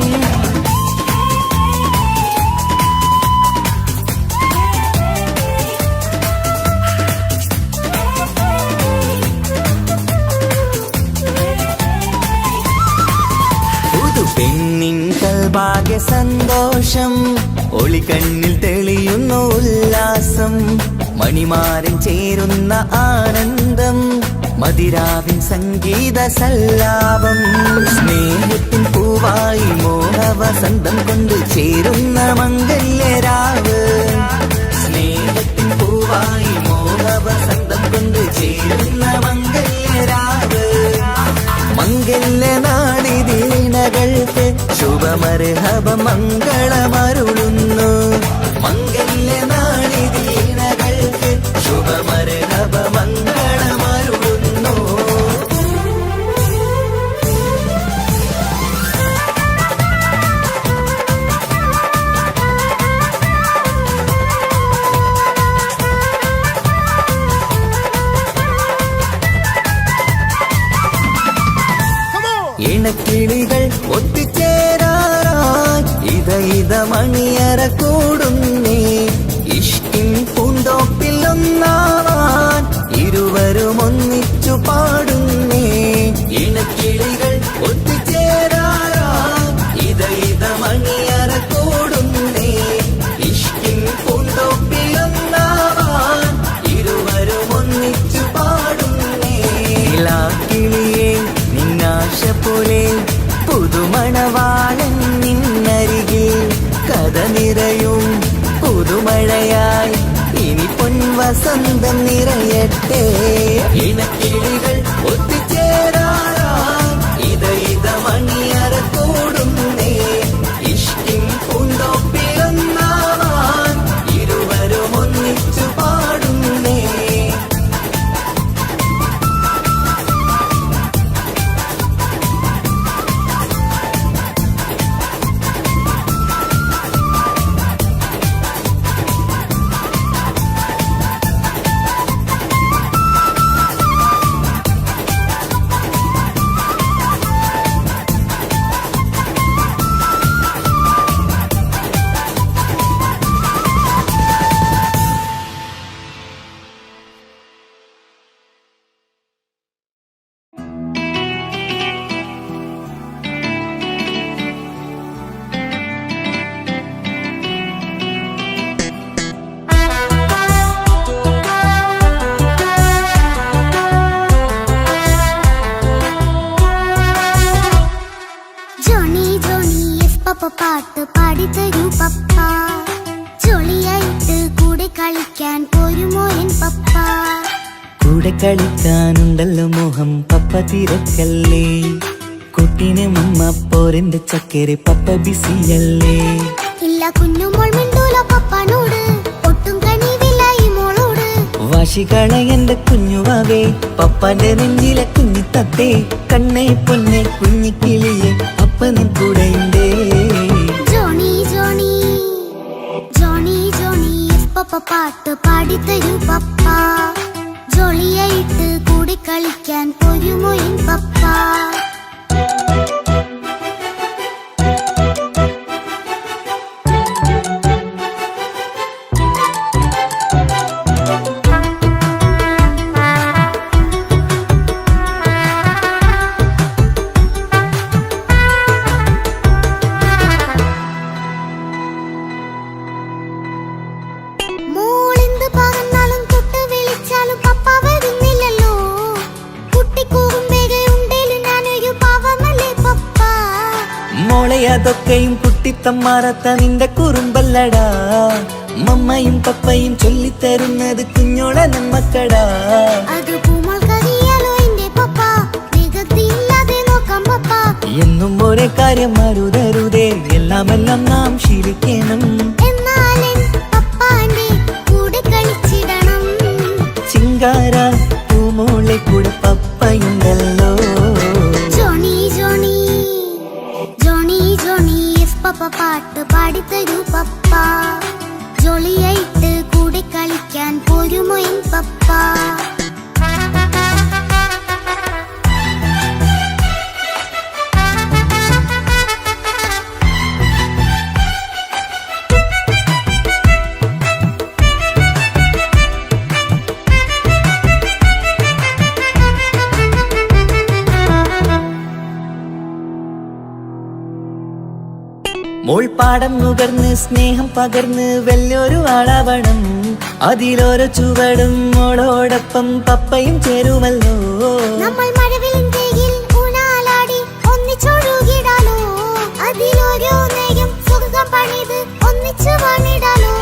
പെണ്ണിൻ കൽഭാഗ്യ സന്തോഷം ഒളിക്കണ്ണിൽ തെളിയുന്നു ഉല്ലാസം മണിമാരൻ ചേരുന്ന ആനന്ദം മതിരാവിൻ സംഗീത സല്ലാപം സ്നേഹത്തിൻ പൂവായി മോഹവസന്തം കൊണ്ട് ചേരുന്ന മംഗല്യരാവ് സ്നേഹത്തിൻ പൂവായി മോഹവസന്തം കൊണ്ട് ചേരുന്ന മംഗല്യരാവ് മംഗല്യനാടിതീണകൾക്ക് ശുഭമർഹബ മംഗളമരുളുന്നു മംഗല്യനാടിതീണകൾക്ക് ശുഭമർഹബ മംഗളമരുളുന്നു ഇണക്കിളികൾ ഒത്തുചേരാറായി ഇത മണിയറ കൂടുന്നേ ഇഷ്കിൻ പൂന്തോപ്പിൽ ഒന്നാവാൻ ഇരുവരും ഒന്നിച്ചു പാടുന്നേ ഇണക്കിളികൾ ഒത്തുചേരാറായി ഇത മണിയറ കൂടുന്നേ ഇഷ്കിൻ പൂന്തോപ്പിൽ ഒന്നാവാൻ ഇരുവരും ഒന്നിച്ചു പാടുന്നേ കിളിയേ നിന്നാശ പോലെ പുതുമണവാളൻ നിന്നരികിൽ കഥ നിറയും പുതുമഴയായി ഇനി പൊൻവസന്തം നിറയട്ടെ ഇണക്കിളികൾ ഒത്തുചേരാറായി ഇത മണിയറ കൂടുന്നേ ഇഷ്കിൻ പൂന്തോപ്പിലൊന്നാവാൻ ഇരുവരും ഒന്നിച്ചു പാടുന്നേ പാട്ട് പാടിത്തരൂ പപ്പ ജോളിയായിട്ട് കൂടെ കളിക്കാൻ പോരുമോ എൻ പപ്പ കൂടെ കളിക്കാനുണ്ടല്ലോ മോഹം പപ്പ തിരക്കല്ലേ കുട്ടീനെ മമ്മ പോരെന്റെ ചക്കരെ പപ്പ ബിസിയല്ലേ ഇല്ല കുഞ്ഞുമോൾ മിണ്ടൂല പപ്പനോട് ഒട്ടും കനിവില്ല ഈ മോളോട് വാശികള എന്റെ കുഞ്ഞുവാവേ പപ്പാന്റെ നെഞ്ചിലെ കുഞ്ഞിത്തത്തേ കണ്ണേ പൊന്നെ കുഞ്ഞിക്കിളിയെ അപ്പനും കൂടെയുണ്ടേ ജോണി ജോണി ജോണി ജോണി പപ്പ പാട്ട് പാടിത്തരൂ പപ്പ ജോളിയായിട്ട് കൂടെ കളിക്കാൻ പോരുമോ എൻ പപ്പ അതൊക്കെയും കുട്ടിത്തമ്മാറത്ത നിന്റെ കുറുമ്പല്ലടാ മമ്മയും പപ്പയും ചൊല്ലിത്തരുന്നത് കുഞ്ഞോളെ നമ്മക്കടാ എന്നും ഒരേ കാര്യം അരുതരുതേ എല്ലാം നാം ശീലിക്കണം. എന്നാലും പപ്പാന്റെ കൂടെ കളിച്ചിടണം. ചിങ്കാര പൂമോളെ കൂടെ പപ്പയുണ്ടല്ലോ. Johnny Johnny Johnny Johnny yes papa പാട്ട് പാടിത്തരൂ പപ്പ. ജോളിയായിട്ട് കൂടെ കളിക്കാൻ പോരുമോ എൻ പപ്പ? മോൾപ്പാടം നുകർന്ന് സ്നേഹം പകർന്ന് വലിയൊരു ആളാവണം. അതിലോരോ ചുവടും മോളോടൊപ്പം പപ്പയും ചേരുമല്ലോ. നമ്മൾ മഴവിലിൻ ഊനാലാടി ഒന്നിച്ചൊഴുകിടാലോ. അതിലോരോ നേരം സുഖം പണിത് ഒന്നിച്ചു വാണിടാലോ.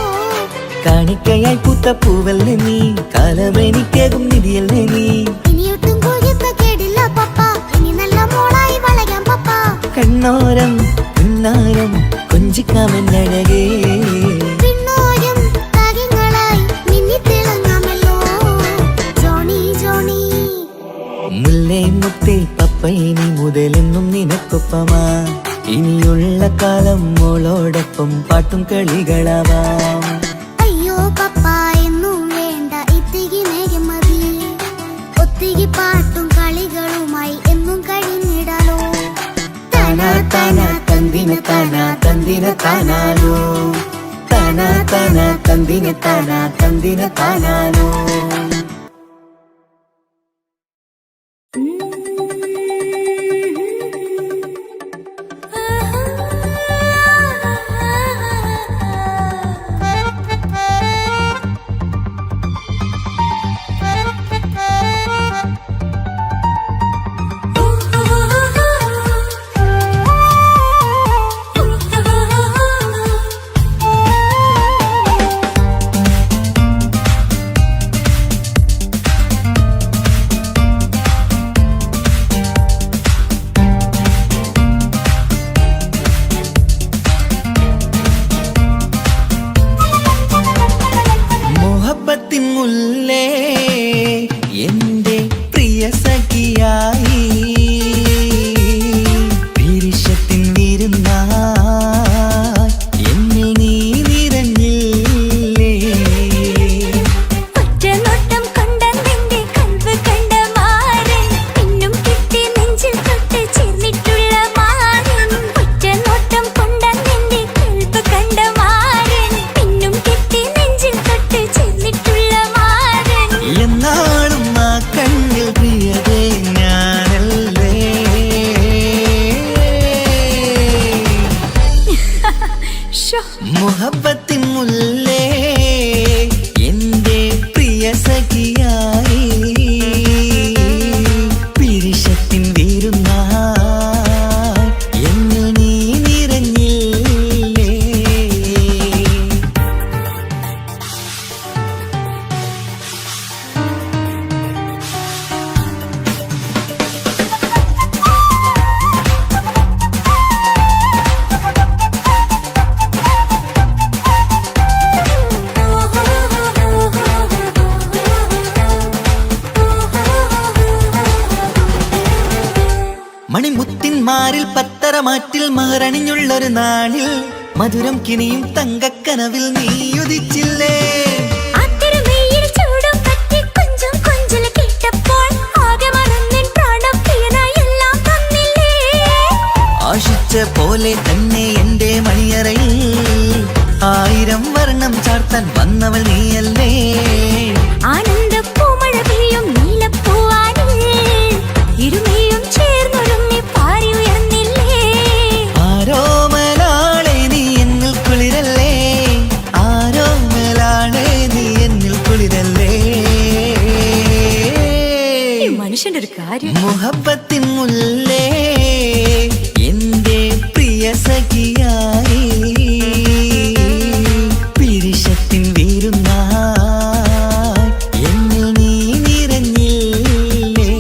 കാണിക്കയായി പൂത്ത പൂവല്ലേ നീ, കാലമെനിക്കേകും നിധിയല്ലേ നീ. ഇനിയൊട്ടും കുരുത്ത കേടില്ല പപ്പ, ഇനി നല്ല മോളായി വളരാം പപ്പ. കണ്ണോരം പിന്നാരം കൊഞ്ചിക്കാമെന്നഴകേ. പിന്നോരം താരങ്ങളായി മിന്നിത്തിളങ്ങാമല്ലോ. ജോണി ജോണി മുല്ലേ മുത്തേ പപ്പ ഇനി മുതലെന്നും നിനക്കൊപ്പമാ. ഇനിയുള്ള കാലം മോളോടൊപ്പം പാട്ടും കളികളാവാം. അയ്യോ പപ്പ എന്നും വേണ്ട ഇത്തിരി നേരം മതി. ഒത്തിരി പാട്ടും കളികളുമായി എന്നും കഴിഞ്ഞിടാലോ. താനാ താനാ തന്തിന താനാ തന്തിന താനാലോ. താനാ താനാ തന്തിന താനാ തന്തിന താനാലോ. മുഹബത്തിൻ മുല്ലേ എന്റെ പ്രിയ സഖിയായി, പിരിശത്തിൻ വിരുന്നായി എന്നിൽ നീ നിറഞ്ഞില്ലേ. ഒറ്റനോട്ടം കൊണ്ടെന്റെ കൽവ് കണ്ട മാരൻ, പിന്നും കിട്ടി നെഞ്ചിൽ തൊട്ട് ചേർന്നിട്ടുള്ള മാരൻ. ഒറ്റനോട്ടം കൊണ്ടെന്റെ കൽവ് കണ്ട മാരൻ, പിന്നും കിട്ടി നെഞ്ചിൽ തൊട്ട് ചേർന്നിട്ടുള്ള മാരൻ. എന്നാളും ആ കണ്ണിൽ പ്രിയതേ ഞാനല്ലേ. ശോ, മുഹബത്തിൻ മുല്ലേ എന്റെ പ്രിയ സഖിയായി, പിരിശത്തിൻ വിരുന്നായി എന്നിൽ നീ നിറഞ്ഞില്ലേ. മണിമുത്തിന്മാരിൽ പത്തരമാറ്റിൽ മഹറണിഞ്ഞുള്ളൊരു നാളിൽ മധുരം കിനിയും തങ്കക്കനവിൽ നീ ഉദിച്ചില്ലേ. ആ തിരുമേയിൽ ചൂടും പറ്റി കൊഞ്ചും കൊഞ്ചല് കേട്ടപ്പോൾ ആകെ മറന്നിൻ പ്രാണപ്രിയനായി എല്ലാം തന്നില്ലേ. ആശിച്ച പോലെ തന്നെ എന്റെ മണിയറയിൽ 1000 വർണ്ണം ചാർത്താൻ വന്നവൾ നീയല്ലേ. ആനന്ദ പൂമഴ പെയ്യും നീലപ്പൂവാനിൽ ഇരുമേയും ചേർന്നൊരുങ്ങി പാറി ഉയർന്നില്ലേ. ആരോമലാളെ നീ എന്നിൽ കുളിരല്ലേ, ആരോമലാളെ നീ എന്നിൽ കുളിരല്ലേ. ഈ മനുഷ്യന്റെ ഒരു കാര്യം. മുഹബത്തിൻ മുല്ലേ എന്റെ പ്രിയ സഖിയായി, പിരിശത്തിൻ വിരുന്നായി എന്നിൽ നീ നിറഞ്ഞില്ലേ.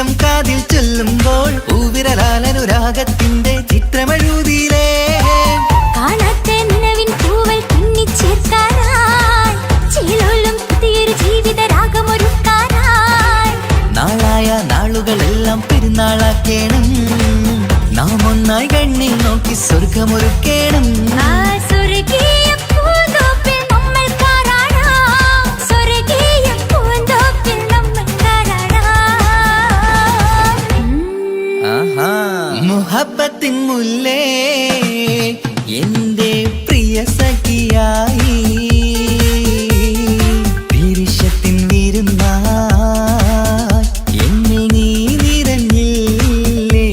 ഇഷ്ടം കാതിൽ ചൊല്ലുമ്പോൾ പൂവിരലാലനുരാഗത്തിന്റെ ചിത്രമെഴുതിയിലേ കാണാത്ത നിലവിൻ പൂവൽ പിന്നിച്ചേർക്കാനായി ചിലോലും പുതിയൊരു ജീവിത രാഗമൊരുക്കാനായി നാളായ നാളുകളെല്ലാം പെരുന്നാളാക്കേണം നാം ഒന്നായി കണ്ണിൽ നോക്കി സ്വർഗമൊരുക്കേണം ആ സ്വർഗീയ പൂന്തോപ്പിൽ നമ്മൾ കാരാടാം സ്വർഗീയ പൂന്തോപ്പിൽ നമ്മൾ കാരാടാം മുഹബത്തിൻ മുല്ലേ എന്റെ പ്രിയ സഖിയായി പിരിശത്തിൻ വിരുന്നായി എന്നിൽ നീ നിറഞ്ഞില്ലേ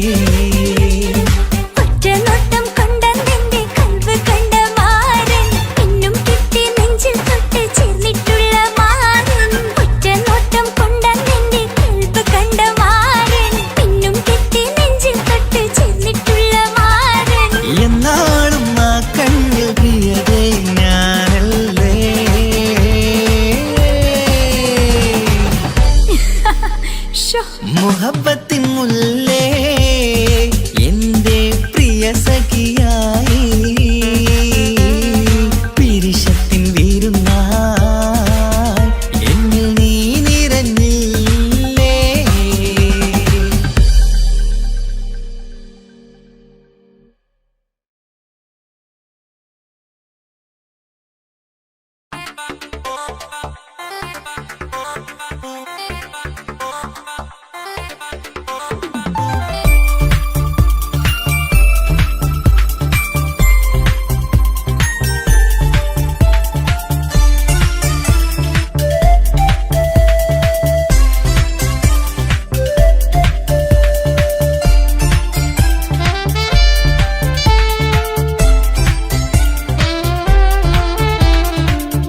ഒറ്റ നോട്ടം കൊണ്ടെന്റെ കൽവ് കണ്ട മാരൻ പിന്നും കിട്ടി നെഞ്ചിൽ തൊട്ട് ചേർന്നിട്ടുള്ള മാരൻ ഒറ്റ നോട്ടം കൊണ്ടെന്റെ കൽവ് കണ്ട മാരൻ പിന്നും കിട്ടി നെഞ്ചിൽ തൊട്ട് ചേർന്നിട്ടുള്ള മാരൻ എന്നാളും ആ കണ്ണിൽ പ്രിയതേ ഞാനല്ലേ മുഹബത്തിൻ മുല്ലേ എന്റെ പ്രിയ സഖിയായി പിരിശത്തിൻ വിരുന്നായി എന്നിൽ നീ നിറഞ്ഞില്ലേ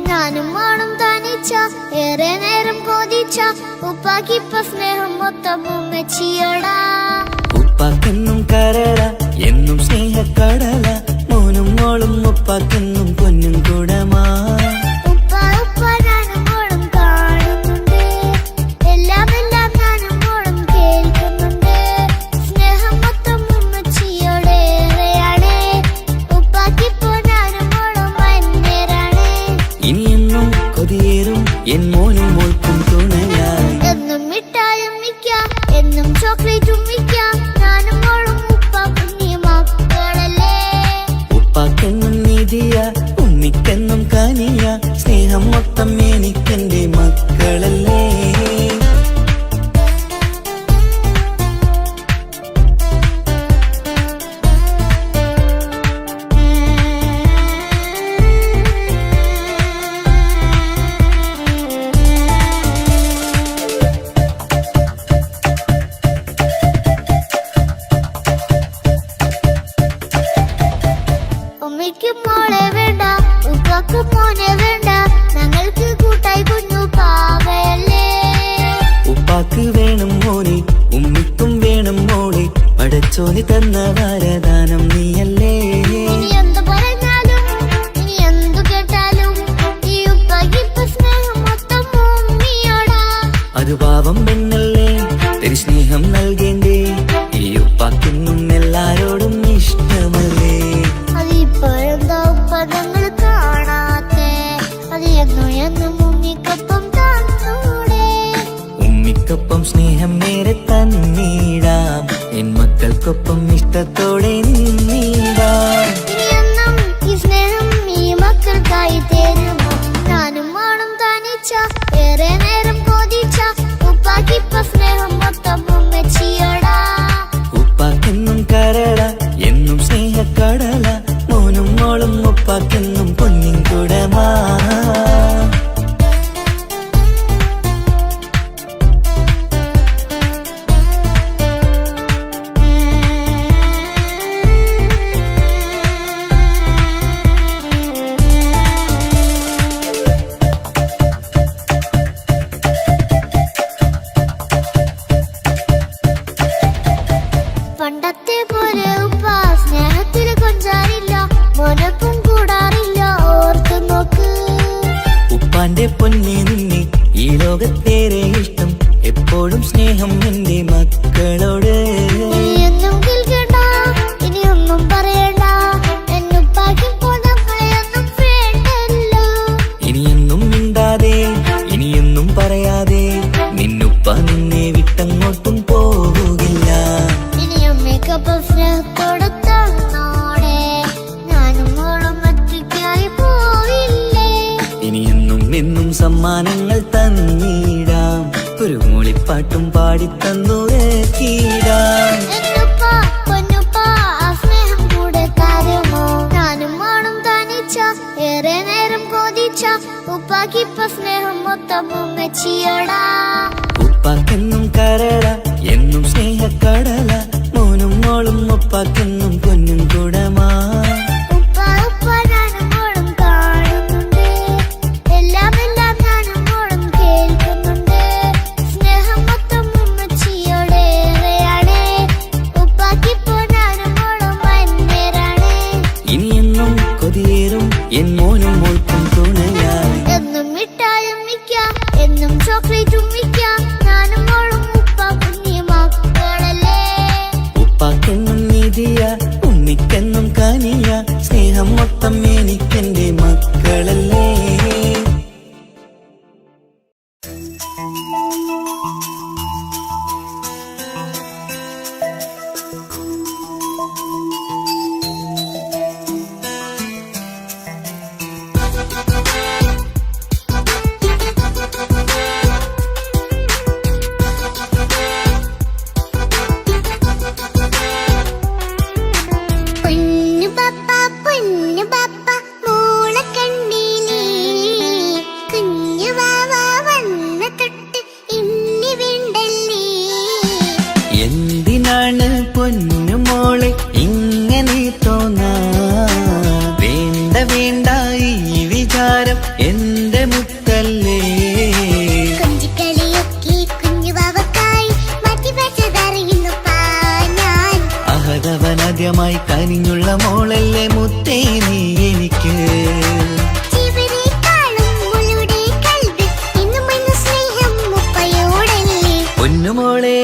ഞാനും മാണും താനിച്ച ഏറെ നേരം കൊതിച്ച ഉപ്പാക്കിപ്പ സ്നേഹം മൊത്തം ഉമ്മച്ചിയോടാ ഉപ്പാക്കെന്നും കരള എന്നും സ്നേഹക്കടല മോനും മോളും ഉപ്പാക്കെന്നും പൊന്നും കുടമാ ഉപ്പ ഉപ്പ ഞാനും മോളും കാണുന്നുണ്ട് എല്ലാം എല്ലാം ഞാനും മോളും കേൾക്കുന്നുണ്ട് സ്നേഹം മൊത്തം ഉമ്മച്ചിയോടേറെയാണ് ഉപ്പാക്കിപ്പോ ഞാനും മോളും വന്നേരാണ് ഇനിയെന്നും കൊതിയേറും എൻ മോനും മോൾക്കും തുണയായി എന്നും മിഠായും മിക്കാം എന്നും ചോക്ലേറ്റും മിക്കാം ഞാനും മോളും ഉപ്പ കുഞ്ഞി മക്കളല്ലേ ഉപ്പാക്കെന്നും നിധിയ ഉമ്മിക്കെന്നും കനിയ സ്നേഹം മൊത്തം എനിക്കെന്റെ മക്കളല്ലേ ഉമ്മയ്ക്ക് മോളെ വേണ്ട ഉപ്പാക്ക് മോനെ വേണ്ട ഞങ്ങൾക്ക് കൂട്ടായി കുഞ്ഞു പാവയല്ലേ ഉപ്പാക്ക് വേണം മോനെ ഉമ്മിക്കും വേണം മോളെ പടച്ചോന് തന്ന വരദാനം നീയല്ലേ ഇനി എന്ത് പറഞ്ഞാലും ഇനി എന്തു കേട്ടാലും ഈ ഉപ്പാക്കിപ്പ സ്നേഹം മൊത്തം ഉമ്മിയോടാ അത് പാവം പെണ്ണല്ലേ തിരി സ്നേഹം നൽകേണ്ടേ ഈ ഉപ്പാക്കെന്നും എല്ലാരോടും ഇഷ്ടമല്ലേ അതിപ്പോഴെന്താ ഉപ്പ ഞങ്ങൾ കാണാത്തെ അത് എന്നും എന്നും ഉമ്മിക്കൊപ്പം തന്നൂടെ ഉമ്മിക്കൊപ്പം സ്നേഹം നേരെ തന്നീടാം എൻ മക്കൾക്കൊപ്പം ഇഷ്ടത്തോടെ നിന്നീടാം ഇനി എന്നും ഈ സ്നേഹം ഈ മക്കൾക്കായി തരുമോ ഞാനും മാണും താനിച്ച ഏറെ നേരം കൊതിച്ച ഉപ്പാക്കിപ്പ സ്നേഹം മൊത്തം ഉമ്മച്ചിയോടാ ഉപ്പാക്കെന്നും കരള എന്നും സ്നേഹക്കടല മോനും മോളും ഉപ്പാക്കെന്നും പൊന്നിൻ കുടമാ പണ്ടത്തെ പോലെ ഉപ്പ സ്നേഹത്തിൽ കൊഞ്ചാറില്ല മോനൊപ്പം കൂടാറില്ല ഓർത്തു നോക്ക് ഉപ്പാന്റെ പൊന്നെ നിന്നെ ഈ ലോകത്തേറെ ഇഷ്ടം എപ്പോഴും സ്നേഹം എന്റെ മക്കൾ ഒന്നുറക്കിടാം. എന്നുപ്പാ പൊന്നുപ്പാ ആ സ്നേഹം കൂടെ തരുമോ? ഞാനും മോളും തനിച്ച ഏറെ നേരം കൊതിച്ച ഉപ്പാക്കിപ്പ സ്നേഹം മൊത്തം ഉമ്മച്ചിയോടാ. ഉപ്പാക്കെന്നും കരള എന്നും സ്നേഹക്കടല, മോനും മോളും ഉപ്പാക്കെന്നും പൊന്നും കുടമാ. ഉപ്പ ഉപ്പ ഞാനും മോളും കാണുന്നുണ്ട്, എല്ലാം എല്ലാം ഞാനും മോളും കേൾക്കുന്നുണ്ട്. സ്നേഹം മൊത്തം ഉമ്മച്ചിയോടേറെയാണ്, ഉപ്പാക്കിപ്പോ ഞാനും മോളും വന്നേരാണ്. ഇനിയെന്നും കൊതിയേറും എൻ മോനും മോൾക്കും തുണയായി. എന്നും മിഠായും മിക്കാം, എന്നും ചോക്ലേറ്റും മിക്കാം, ഞാനും മോളും ഉപ്പ കുഞ്ഞി മക്കളല്ലേ. ഉപ്പാക്കെന്നും നിധിയ ഉമ്മിക്കെന്നും കനിയ, സ്നേഹം മൊത്തം എനിക്കെന്റെ മക്കളല്ലേ. പൊന്നു പപ്പ മോളെ കണ്ടീലേ, കുഞ്ഞു വാവ വന്ന തൊട്ട് ഇനി വേണ്ടല്ലേ. എന്തിനാണ് പൊന്നു മോളെ ഇങ്ങനെ തോന്നാ? വേണ്ട വേണ്ട ഈ വിചാരം എന്റെ മുത്തല്ലേ. കൊഞ്ചിക്കളിയൊക്കെ കുഞ്ഞു വാവക്കായി മാറ്റി വെച്ചതറിയുന്നുപ്പാ ഞാൻ. അഹതവനാദ്യമായി കനിഞ്ഞുള്ള മോളല്ലേ മുത്തേ നീ എനിക്ക്. ജീവനേക്കാളും മോളുടെ കൽബ് ഇന്നും എന്നും സ്നേഹം ഉപ്പയോടല്ലേ. പൊന്നുമോളെ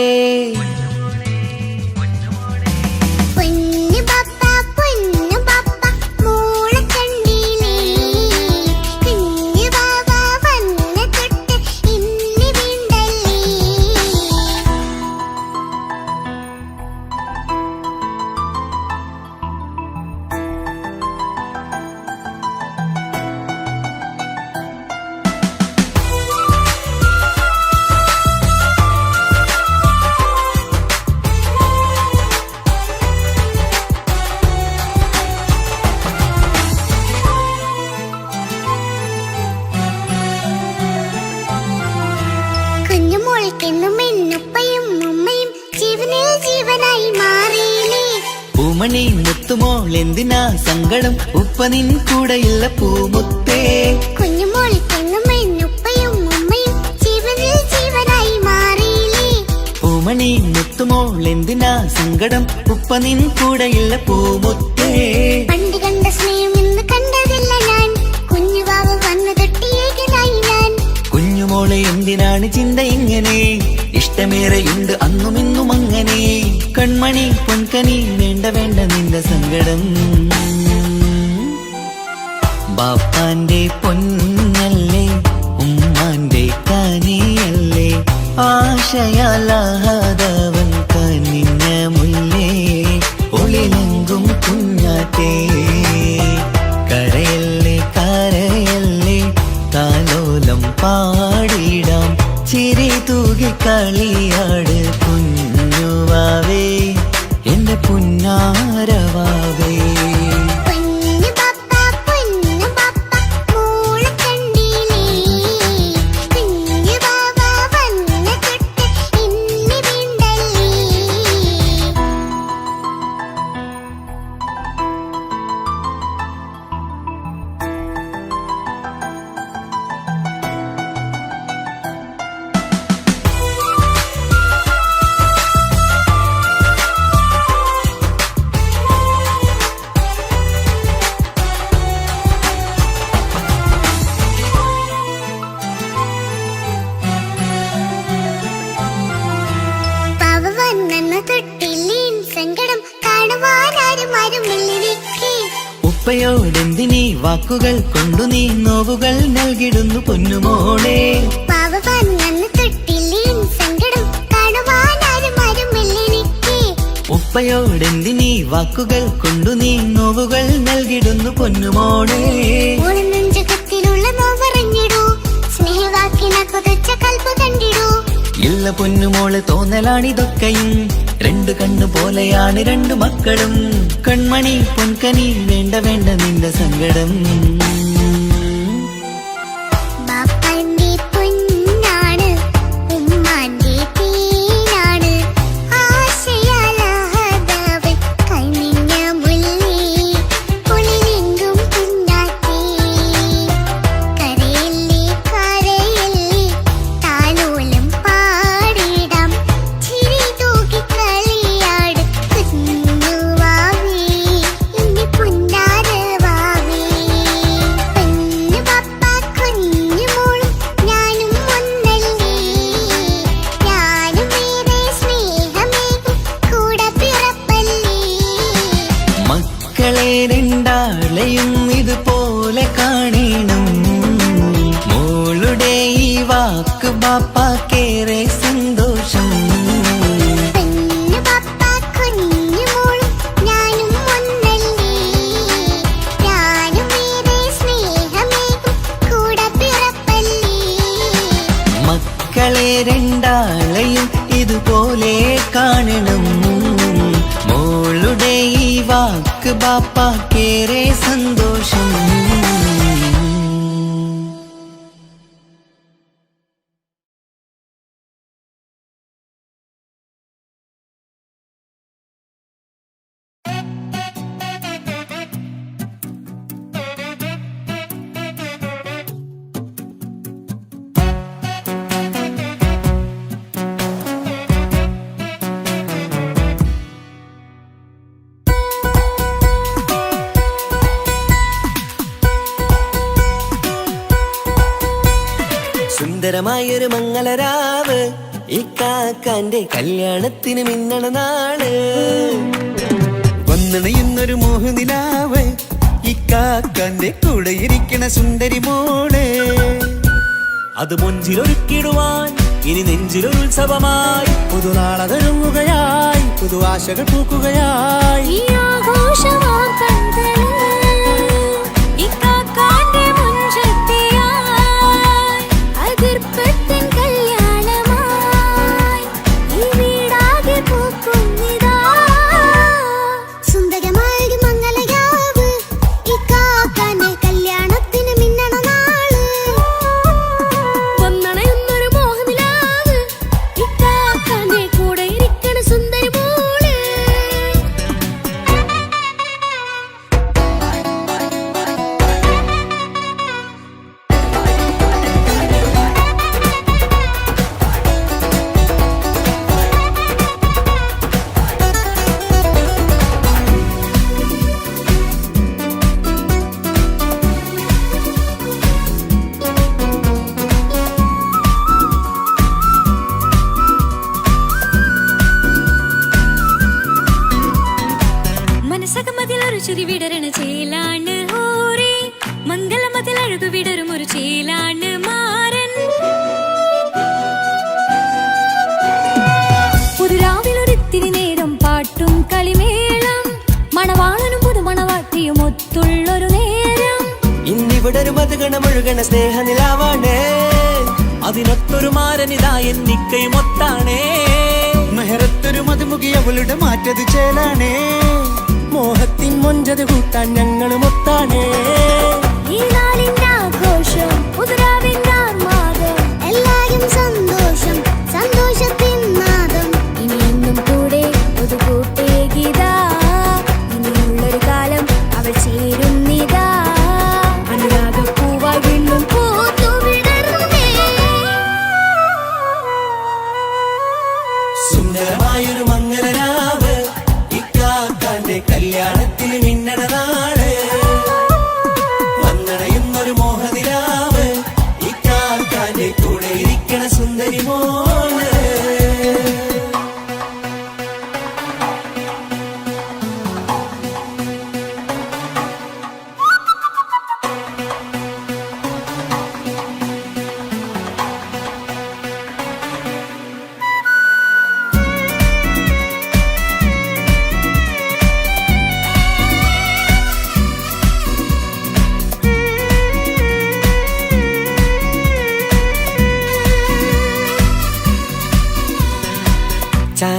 പൊന്നു പപ്പ മോളെ കണ്ടീലേ, കുഞ്ഞു വാവ വന്ന തൊട്ട് ഇനി വേണ്ടല്ലേ. കുഞ്ഞുമോൾക്കെന്നും എന്നുപ്പയും ഉമ്മയും ജീവനിൽ ജീവനായി മാറിയില്ലേ. പൂമണി മുത്തുമോൾ എന്തിനാ സങ്കടം, ഉപ്പ നിൻ കൂടെയില്ല പൂമുത്തേ. കുഞ്ഞുമോൾക്കെന്നും എന്നുപ്പയും ഉമ്മയും ജീവനിൽ ജീവനായി മാറിയില്ലേ. പൂമണി മുത്തുമോൾ എന്തിനാ സങ്കടം, ഉപ്പ നിൻ കൂടെയില്ല പൂമുത്തേ. പണ്ട് കണ്ട സ്നേഹം ഇന്ന് കണ്ടതില്ല ഞാൻ, കുഞ്ഞുവാവ വന്ന തൊട്ടിയേകനായി ഞാൻ. കുഞ്ഞുമോളെ എന്തിനാണ് ചിന്ത ഇങ്ങനെ, ഇഷ്ടമേറെയുണ്ട് അന്നും ഇന്നും അങ്ങനെ. കൺമണി പൊൻകനി വേണ്ട വേണ്ട നിന്റെ സങ്കടം. ബാപ്പാന്റെ പൊന്നല്ലേ ഉമ്മാന്റെ കനിയല്ലേ, ആശയാലാഹതവൻ കനിഞ്ഞ മുല്ലേ. ഒളിലെങ്കും കുഞ്ഞാറ്റേ കരയല്ലേ കരയല്ലേ, താലോലം പാടിടാം ചിരി തൂകി കളിയാട്. കുഞ്ഞുവാവേ എന്റെ പുന്നാരവാവേ. പൊന്നു പപ്പ മോളെ കണ്ടീലേ, കുഞ്ഞു വാവ വന്ന തൊട്ട് ഇനി വേണ്ടല്ലേ. സങ്കടം കാണുവാനാരും ആരുമില്ലിരിക്കെ. ഉപ്പയോടെന്തിനീ വാക്കുകൾ കൊണ്ടു നീ നോവുകൾ നൽകിടുന്നു പൊന്നുമോളെ. പാവവാൻ നന്ന് തൊട്ടില്ലേ സങ്കടം കാണുവാനാരും ആരുമില്ലിരിക്കെ. ഉപ്പയോടെന്തിനീ വാക്കുകൾ കൊണ്ടു നീ നോവുകൾ നൽകിടുന്നു പൊന്നുമോളെ. നെഞ്ചകത്തിലുള്ള നോവറിഞ്ഞിടൂ, സ്നേഹവാക്കിന കൊതച്ച കൽപ്പ് കണ്ടിടൂ. ഇല്ല പൊന്നുമോള് തോന്നലാണിതൊക്കെയും രണ്ടു കണ്ണു പോലെയാണ് രണ്ടു മക്കളും കൺമണി പൊൻകനി വേണ്ട വേണ്ട നിന്റെ സങ്കടം ബാപ്പാന്റെ പൊന്നാണ് ഉമ്മാന്റെ തീനാണ് ആശയാലാഹദാവ് കണ്ണിഞ്ഞ മുല്ലി കുളിരെങ്കും കുണ്ടാട്ടി കരയല്ലേ കരയല്ലേ താലോലം പാടിടാം ചിരി തൂക്കി കളിയാട് കുഞ്ഞുവാവേ എന്റെ പൊന്നാരവാവേ പൊന്നു പപ്പ കുഞ്ഞു മോളും ഞാനും ഒന്നല്ലേ ഞാനും വേറെ സ്നേഹമേകും കൂടെ പിറപ്പല്ലേ മക്കളെ രണ്ടാളെയും ഇതുപോലെ കാണണം മോളുടെ ഈ വാക്ക് ബാപ്പാക്കേറെ സന്തോഷം പൊന്നു പപ്പ കുഞ്ഞു മോളും ഞാനും ഒന്നല്ലേ ഞാനും വേറെ സ്നേഹമേകും കൂടെ പിറപ്പല്ലേ മക്കളെ രണ്ടാളെയും ഇതുപോലെ കാണണം മോളുടെ ഈ വാക്ക് ബാപ്പാക്കേറെ സന്തോഷം സുന്ദരമായൊരു മംഗളരാവ് ഈ കാക്കാന്റെ കല്യാണത്തിന് മിന്നണ നാള് വന്നണയുന്നൊരു മോഹനിലാവ് ഈ കാക്കാന്റെ കൂടെ ഇരിക്കണ സുന്ദരി മോള് അത് മുഞ്ചിലൊരുക്കിടുവാൻ ഇനി നെഞ്ചിലൊരു ഉത്സവമായി പുതുനാളതൊരുങ്ങുകയായി പുതു ആശകൾ പൂക്കുകയായി ഈ ആഘോഷവാർത്തകൾ ഇക്കാക്കാന്റെ മുഞ്ചെത്തിയായി അതിർപ്പത്തിൻ കല്യാണമായി ഈ വീടാകെ പൂക്കുന്നിതാ സുന്ദരമായൊരു മംഗളയാവ് ഈ കാക്കാന്റെ കല്യാണത്തിന് മിന്നണ നാള് വന്നണയുന്നൊരു മോഹനിലാവ് ഇക്കാക്കാന്റെ കൂടെ ഇരിക്കണ സുന്ദരി മോള് മനസ്സകമതിലൊരു ചുരി വിടരണ ചേലാണ് ഹോറി മംഗളമതിൽ അഴകു വിടരും ഒരു ചേലാണ് മാരൻ പുതുരാവിലൊരിത്തിരി നേരം പാട്ടും കളിമേളം മണവാളനും പുതുമണവാട്ടിയും ഒത്തുള്ളൊരു നേരം ഇന്നിവിടെ ഒരു മധുഗണമൊഴുകണ സ്നേഹനിലാവാണ് അതിനൊത്തൊരു മാരനിതാ എന്നിക്കയും ഒത്താണേ മെഹറത്തൊരു മധുമുഖി അവളുടെ മാറ്റത് ചേലാണേ മോഹത്തിൻ മൊഞ്ചത് കൂട്ടാൻ ഞങ്ങളും ഒത്താണേ ഈ നാളിന്റെ ആഘോഷം പുതുരാവിന്റെ ആർമാദം എല്ലാരും സന്തോഷം സന്തോഷത്തിൻ നാദം ഇനി എന്നും കൂടെ ഒരു കൂട്ടേകിതാ ഇനിയുള്ളൊരു കാലം അവൾ ചേരുന്നിതാ അനുരാഗപ്പൂവായി വീണ്ടും പൂത്തുവിടർന്നേ സുന്ദരമായൊരു മംഗളരാവ് ഇക്കാക്കാന്റെ കല്യാണത്തിന് മിന്നണ നാള് വന്നണയുന്നൊരു മോഹനിലാവ് ഇക്കാക്കാന്റെ കൂടെ ഇരിക്കണ സുന്ദരി മോള്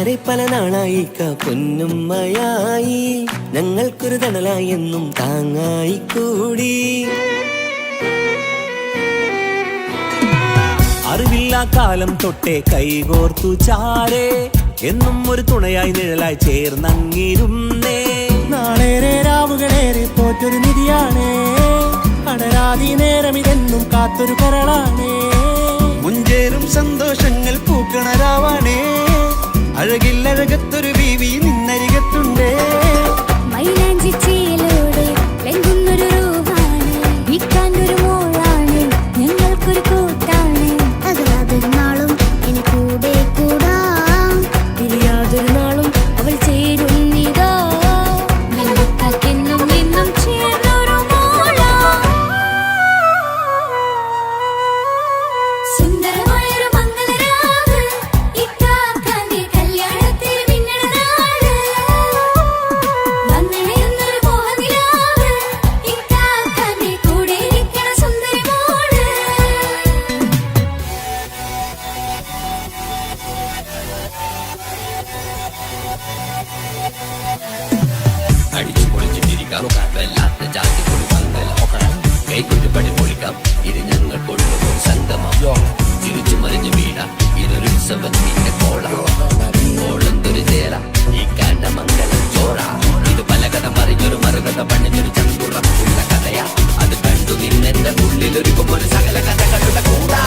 ഉമ്മാരെ പല നാളായി പൊന്നുമ്മയായി ഞങ്ങൾക്കൊരു തണലായി എന്നും താങ്ങായി കൂടി. അറിവില്ലാ കാലം തൊട്ടേ കൈകോർത്തു ചാരേ എന്നും ഒരു തുണയായി നിഴലായി ചേർന്നങ്ങിരുന്നേ. നാളേറെ രാവുകളേറെ പോറ്റൊരു നിധിയാണേ, അടരാതി നേരം ഇതെന്നും കാത്തൊരു കരളാണേ. മുഞ്ചേറും സന്തോഷങ്ങൾ പൂക്കണരാവാണേ, അഴകില്ലഴകത്തൊരു ബീവി നിന്നരികത്തുണ്ടേ. മൈലാഞ്ചി ചേലോടെ ലംഘുന്നൊരു രൂപാണ്, വിൽക്കാനൊരു മോളാണ്, ഞങ്ങൾക്കൊരു കൂട്ടാണ്. അകലാതൊരു നാളും ഇനി കൂടെ കൂടാം, പിരിയാതൊരു നാളും അവൾ ചേരുന്നിതാ. നെല്ലിക്കാക്കെന്നും എന്നും ചേർന്നൊരു മോളാ. സുന്ദരമായൊരു മംഗളരാവ്, ഇക്കാക്കാന്റെ കല്യാണത്തിന് മിന്നണ നാട്. വന്നണയുന്നൊരു മോഹനിലാവ്, ഇക്കാക്കാന്റെ കൂടെ ഇരിക്കണ സുന്ദരി മോള്. അടിച്ചു പൊളിച്ചിട്ടിരിക്കാം, വല്ലാത്ത ജാതി കൊടുക്കാം, കൈകൊണ്ടു പടി പൊളിക്കാം, ഇത് ഞങ്ങൾ കൊണ്ടുപോകും സംഗമം. തിരിച്ചു മറിഞ്ഞു വീണ ഇതൊരു ഉത്സവത്തിന്റെ കോളന്തൊരു ചേര, ഈ കാണ്ട മംഗളം ചോറ. ഇത് പല കഥ മറിഞ്ഞൊരു മറുകഥ പണിഞ്ഞൊരു ചങ്കുറപ്പുള്ള കഥയാ. അത് കണ്ടു നിന്നെന്റെ ഉള്ളിലൊരുക്കും ഒരു സകല കഥകളുടെ കൂടാ.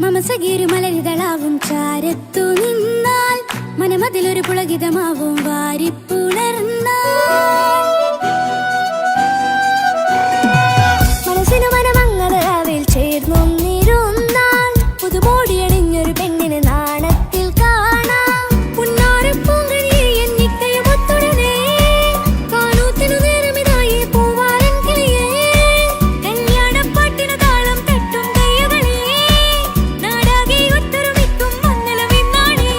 മമസഗീരു മലരിതളാവും ചാരത്തു നിന്നാൽ, മനമതിലൊരു പുളകിതമാവും വാരിപ്പുണർന്നാൽ. മനസ്സിനു മനമംഗളരാവിൽ ചേർന്നൊന്നിരുന്നാൽ, പുതുമോടിയണിഞ്ഞൊരു പെണ്ണിന് നാണത്തിൽ കാണാം. പുന്നാരപ്പൂങ്കഴിയെ എന്നിക്കയും ഒത്തുടനെ, കാനൂത്തിനു നേരമിതായി പൂവാലൻ കിളിയേ. കല്യാണപ്പാട്ടിനു താളം തട്ടും കയ്യുകളേ, നാടാകെ ഒത്തൊരുമിക്കും മംഗളമെന്നാണേ.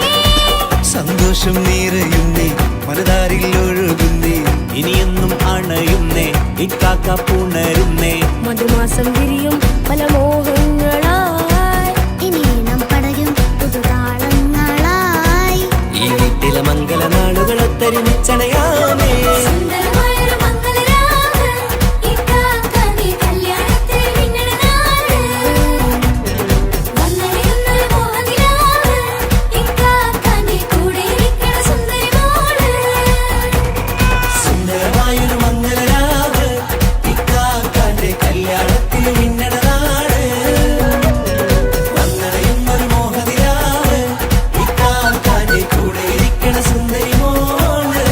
സന്തോഷം നിറയുന്നേ, മനതാരിൽ ഒഴുകുന്നേ, ഇനിയെന്നും അണയുന്നേ, ഇക്കാക്ക പുണരുന്നേ. മധുമാസം വിരിയും പല മോഹങ്ങളായി, ഇനി നാം പടരും പുതുതാളങ്ങളായി. ഈ വീട്ടിലെ മംഗള നാളുകളൊത്തരിച്ചണയാമേ. സുന്ദരമായൊരു മംഗളരാവ്, ഇക്കാക്കാന്റെ കല്യാണത്തിന് മിന്നണ നാട്. വന്നണയുന്നൊരു മോഹനിലാവ്, ഇക്കാക്കാന്റെ കൂടെ ഇരിക്കണ സുന്ദരി മോള്. സുന്ദരമായൊരു മംഗളരാവ്, ഇക്കാക്കാന്റെ കല്യാണത്തിന് മിന്നണ നാട്. വന്നണയുന്നൊരു മോഹനിലാവ്, ഇക്കാക്കാന്റെ കൂടെ ഇരിക്കണ സുന്ദരി മോള്.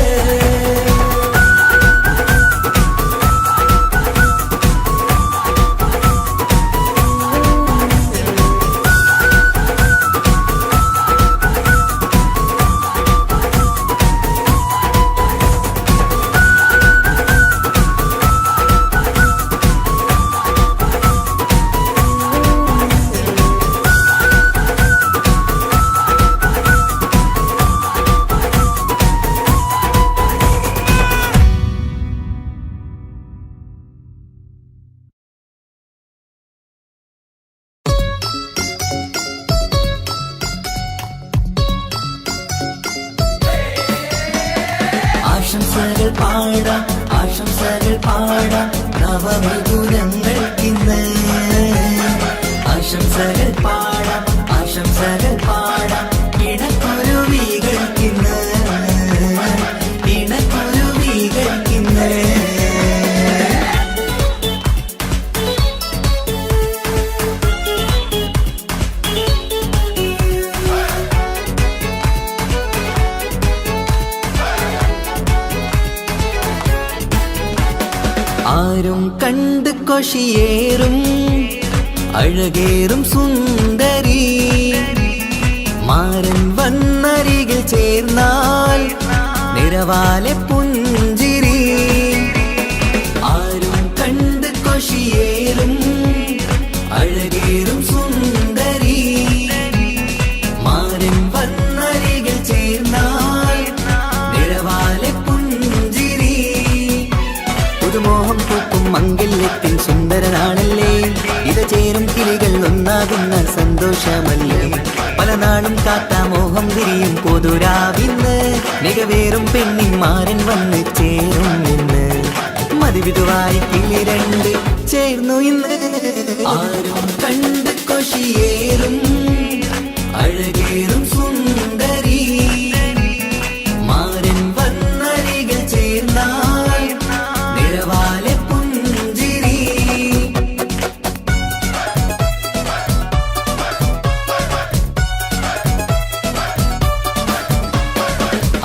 ആശംസകൾ പാടാം, ആശംസകൾ പാടാം നവമധുരങ്ങൾക്കിന്ന്. ആശംസകൾ പാടാം, ആശംസകൾ പാടാം ഇണക്കുരുവികൾക്കിന്ന്, ഇണക്കുരുവികൾക്കിന്ന്. ആരും കണ്ട് കൊഷിയേറും അഴകേറും സുന്ദരി, മാരൻ വന്നരികിൽ ചേർന്നാൽ നിറവാലെ പുഞ്ചിരി. ആരും കണ്ട് കൊഷിയേറും അഴകേറും സുന്ദരി, മാരൻ വന്നരികിൽ ചേർന്നാൽ നിറവാലെ പുഞ്ചിരി. പുതുമോഹം പൂക്കും മംഗല്യത്തിൻ സുന്ദരനാണല്ലേ, ഇത് ചേരും കിളികൾ ഒന്നാകുന്ന സന്തോഷമല്ലേ. പല നാളും കാത്ത മോഹം വിരിയും പൊതുരാവിന്ന് മികവേറും പെണ്ണിന്മാരൻ വന്ന് ചേരും ഇന്ന് മതിവിധുവായി കിളി രണ്ട് ചേർന്നു ഇന്ന് ആരും കണ്ട് കൊഷിയേറും അഴകേറും സുന്ദരി മാരൻ വന്നരികൾ ചേർന്നാൽ നിറവാലെ പുഞ്ചിരി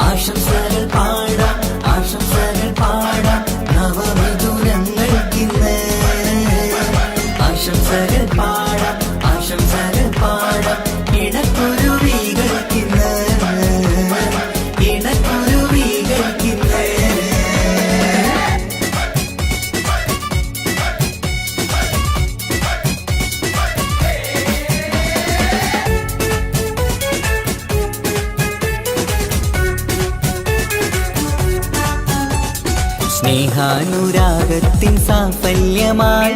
ആശംസകൾ പാടാം ആശംസകൾ പാടാം നവമിഥുനങ്ങൾക്കിന്ന് ആശംസകൾ പാടാം ആശംസകൾ പാടാം ഇണക്കുരുവികൾക്കിന്ന് ഇണക്കുരുവികൾക്കിന്ന് സ്നേഹാനുരാഗത്തിൻ സാഫല്യമായി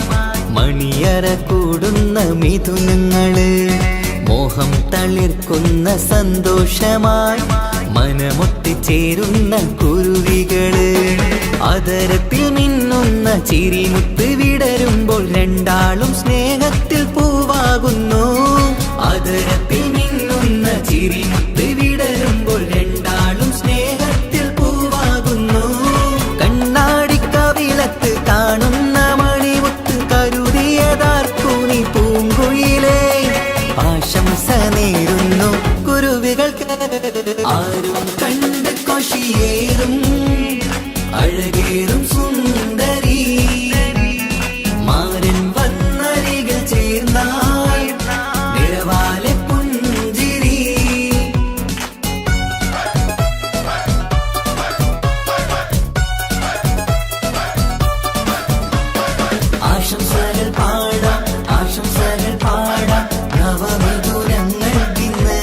മണിയറ കൂടുന്ന മിഥുനങ്ങള് മോഹം തളിർക്കുന്ന സന്തോഷമായി മനമൊട്ടിച്ചേരുന്ന കുരുവികള് അതരത്തിൽ മിന്നുന്ന ചിരിമുത്ത് വിടരുമ്പോൾ രണ്ടാളും സ്നേഹത്തിൽ പൂവാകുന്നു അതരത്തിൽ മിന്നുന്ന ചിരിമുത്ത് വിടരുമ്പോൾ രണ്ടാളും സ്നേഹത്തിൽ പൂവാകുന്നു കണ്ണാടിക്കവിളത്ത് കാണുന്ന മണിമുത്ത് കരുതിയതാർക്കൂനി പൂങ്കുയിലേ ആശംസ നേരുന്നു കുരുവികൾക്ക് ആരും കണ്ട് കൊഷിയേറും അഴകേറും സുന്ദരി മാരൻ വന്നരികൾ ചേർന്നാൽ നിറവാലെ പുഞ്ചിരി ആശംസകൾ പാടാം ആശംസകൾ പാടാം നവമിഥുനങ്ങൾക്കിന്ന്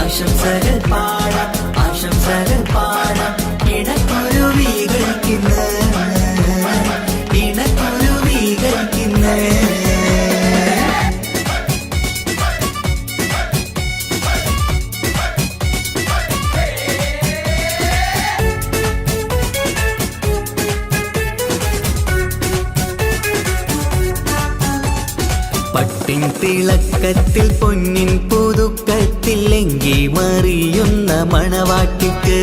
ആശംസകൾ പാടാം ആശംസകൾ പാടാം ഇണക്കുരുവികൾക്കിന്ന് ഇണക്കുരുവികൾക്കിന്ന് പട്ടിൻ തിളക്കത്തിൽ പൊന്നിൻ പുതുക്കത്തിൽ എങ്കി മറിയുന്ന മണവാട്ടിക്ക്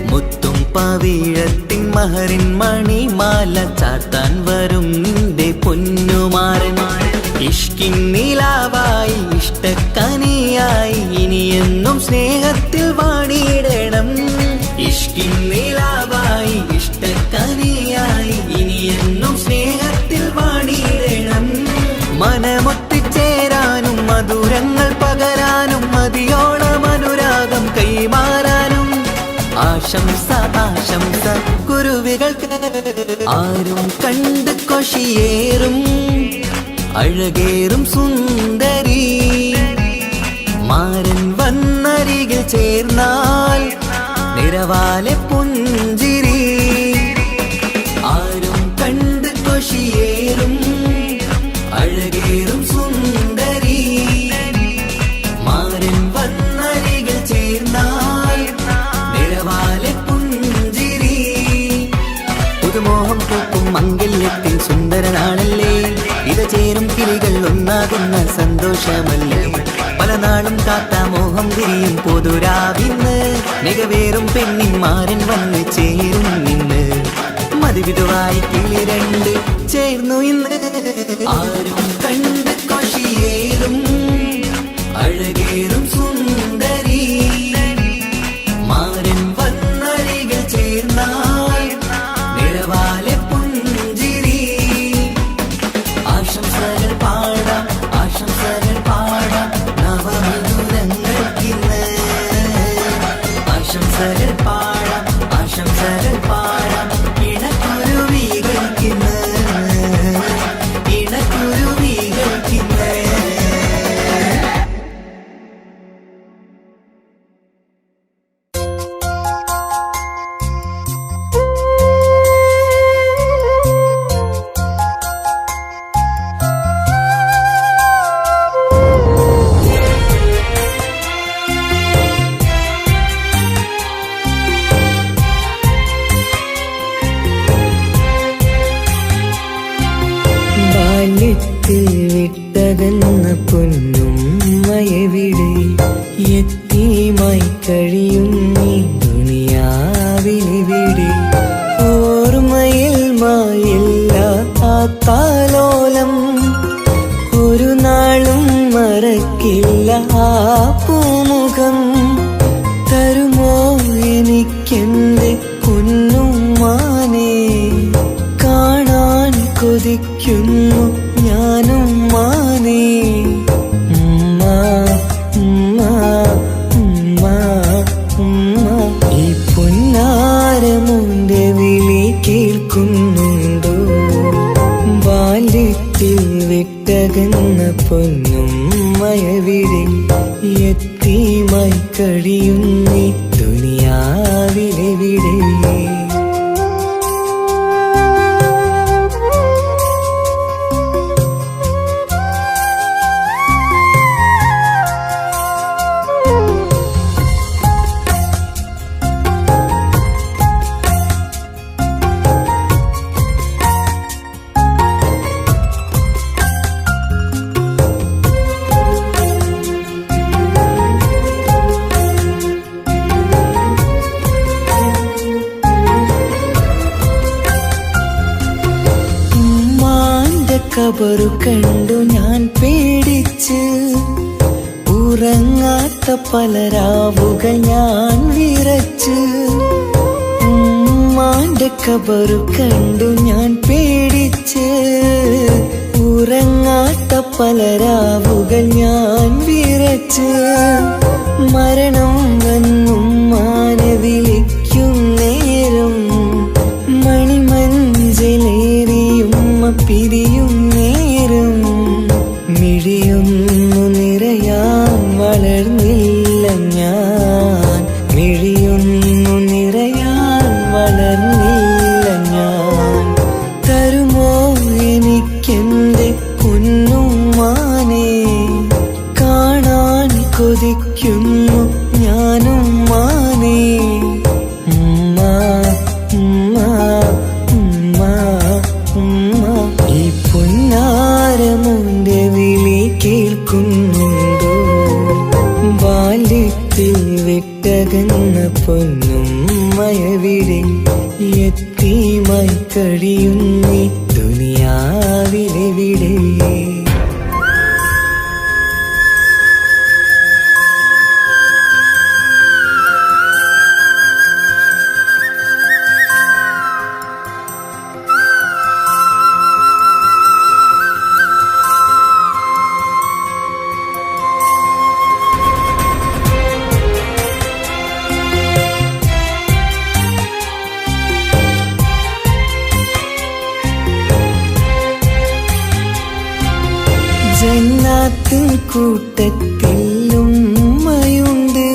മുത്തും പവിഴത്തിൻ മഹറിൻ മണിമാല ചാർത്താൻ വരും നിന്റെ പൊന്നുമാരൻ ഇഷ്കിൻ നിലാവായി ഇഷ്ടക്കനിയായി ഇനിയെന്നും സ്നേഹത്തിൽ വാണിയിടണം ഇഷ്കിൻ നിലാവായി ഇഷ്ടക്കനിയായി ഇനിയെന്നും സ്നേഹത്തിൽ വാണിയിടണം മനമൊത്തിച്ചേരാനും മധുരങ്ങൾ പകരാനും മതിയോളം അനുരാഗം കൈമാറാനും ആശംസ ആശംസ കുരുവികൾക്ക് ആരും കണ്ട് കൊഷിയേറും അഴകേറും സുന്ദരി മാരൻ വന്നരികിൽ ചേർന്നാൽ നിറവാലെ പുഞ്ചിരി ആരും കണ്ട് കൊഷിയേറും അഴകേറും സുന്ദരി മാരൻ വന്നരികൾ ചേർന്നാൽ നിറവാലെ പുഞ്ചിരി പുതുമോഹം പൂക്കും മംഗല്യത്തിൻ സുന്ദരനാണല്ലേ ഇത് ചേരും കിളികൾ ഒന്നാകുന്ന സന്തോഷമല്ലേ പല നാളും കാത്ത മോഹം വിരിയും പൊതുരാവിന്ന് മികവേറും പെണ്ണിന്മാരൻ വന്ന് ചേരും ഇന്ന് മതിവിധുവായി കിളി രണ്ട് ചേർന്നു ഇന്ന് ആരും കണ്ട് കൊഷിയേറും അഴകേറും സുന്ദരി മാരൻ വന്നരികൾ ചേർന്നാൽ നിറവാലെ പുഞ്ചിരി ആശംസകൾ പാടാം ആശംസകൾ പാടാം നവമിഥുനങ്ങൾക്കിന്ന് ആശംസകൾ പാടാം ആശംസകൾ പാടാം ഇണക്കുരുവികൾക്കിന്ന് ഇണക്കുരുവികൾ യത്തീമായി കഴിയും നീ ദുനിയാവിലിവിടെ. ഓർമ്മയിൽ മായില്ല ആ താലോലം, ഒരു നാളും മറക്കില്ല ആ പൂമുഖം. തരുമോ എനിക്കെന്റെ പൊന്നുമ്മാനെ, കാണാൻ കൊതിക്കുന്നു ഞാനും മാനേ. ഉമ്മ ഉമ്മ ഉമ്മ ഉമ്മ, ഈ പൊന്നാരമുന്റെ വിളി കേൾക്കുന്നുണ്ടോ? ബാല്യത്തിൽ വിട്ടകന്ന പൊന്നുമ്മയവിടെ. യത്തീമായി കഴിയും നീ ദുനിയാവിലെവിടെ. ഖബറു കണ്ടു ഞാൻ പേടിച്ച്, ഉറങ്ങാത്ത പല രാവുകൾ ഞാൻ വിറച്ച്. ഉമ്മാന്റെ ഖബറു കണ്ടു ഞാൻ പേടിച്ച്, ഉറങ്ങാത്ത പല രാവുകൾ ഞാൻ വിറച്ച്. മരണം വന്നുമ്മാനെ വിളിക്കും നേരം, മണിമഞ്ചലേറിയുമ്മ പിരിയും നേരം. മിഴിയൊന്നു നിറയാൻ വളർന്നില്ല ഞാൻ, മിഴിയൊന്നു നിറയാൻ വളർന്നില്ല ഞാൻ. തരുമോ എനിക്കെന്റെ പൊന്നുമ്മാനെ, കാണാൻ കൊതിക്കുന്നു ഞാനും മാനേ. ഉമ്മ ഉമ്മ ഉമ്മ ഉമ്മ, ഈ പൊന്നാരമുന്റെ വിളി കേൾക്കുന്നുണ്ടോ? ബാല്യത്തിൽ വിട്ടകന്ന പൊന്നുമ്മയവിടെ. യത്തീമായി കഴിയും നീ ദുനിയാവിലെവിടെ. ജന്നാത്തിൻ കൂട്ടത്തിൽ ഉമ്മയുണ്ട്,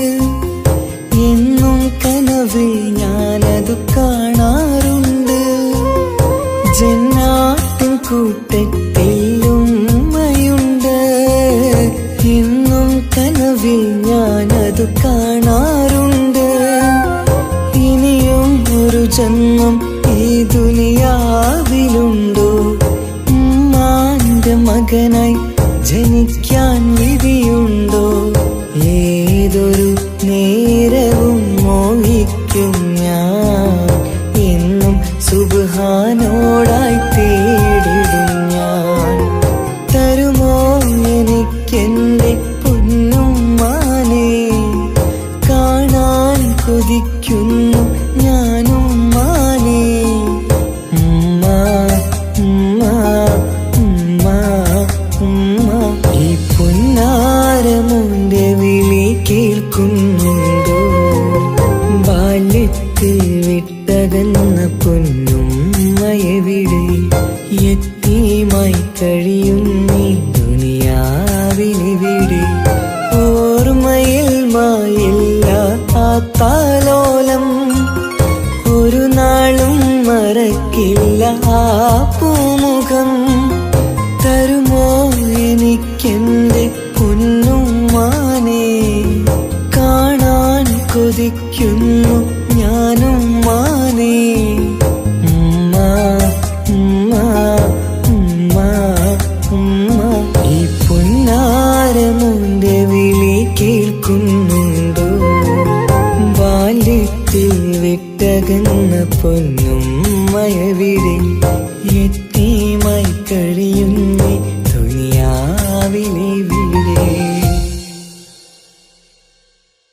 എന്നും കനവിൽ ഞാനതു കാണാറുണ്ട്. ജന്നാത്തിൻ കൂട്ടത്തിൽ ഉമ്മയുണ്ട്, എന്നും കനവിൽ ഞാനതു കാണാറുണ്ട്. ഇനിയും ഒരു ജന്മം ഈ ദുനിയാവിലുണ്ടോ? ഉമ്മാന്റെ മകനായി ജനിക്കാൻ വിധിയുണ്ടോ? ഏതൊരു നേരവും മോഹിക്കും ഞാൻ, എന്നും സുബ്ഹാനോടായി തേടിടും ഞാൻ. തരുമോ എനിക്കെന്റെ പൊന്നുമ്മാനെ, കാണാൻ കൊതിക്കുന്നു ഞാനും മാനേ. ഉമ്മ ഉമ്മ ഉമ്മ ഉമ്മ, ഈ പൊന്നാരമുന്റെ വിളി കേൾക്കുന്നുണ്ടോ? ബാല്യത്തിൽ വിട്ടകന്ന പൊന്നുമ്മയവിടെ. യത്തീമായി കഴിയും നീ ദുനിയാവിലിവിടെ. ഓർമ്മയിൽ മായില്ല ആ താലോലം, ഒരു നാളും മറക്കില്ല ആ പൂമുഖം. തരുമോ എനിക്കെന്റെ പൊന്നുമ്മാനെ, കാണാൻ കൊതിക്കുന്നു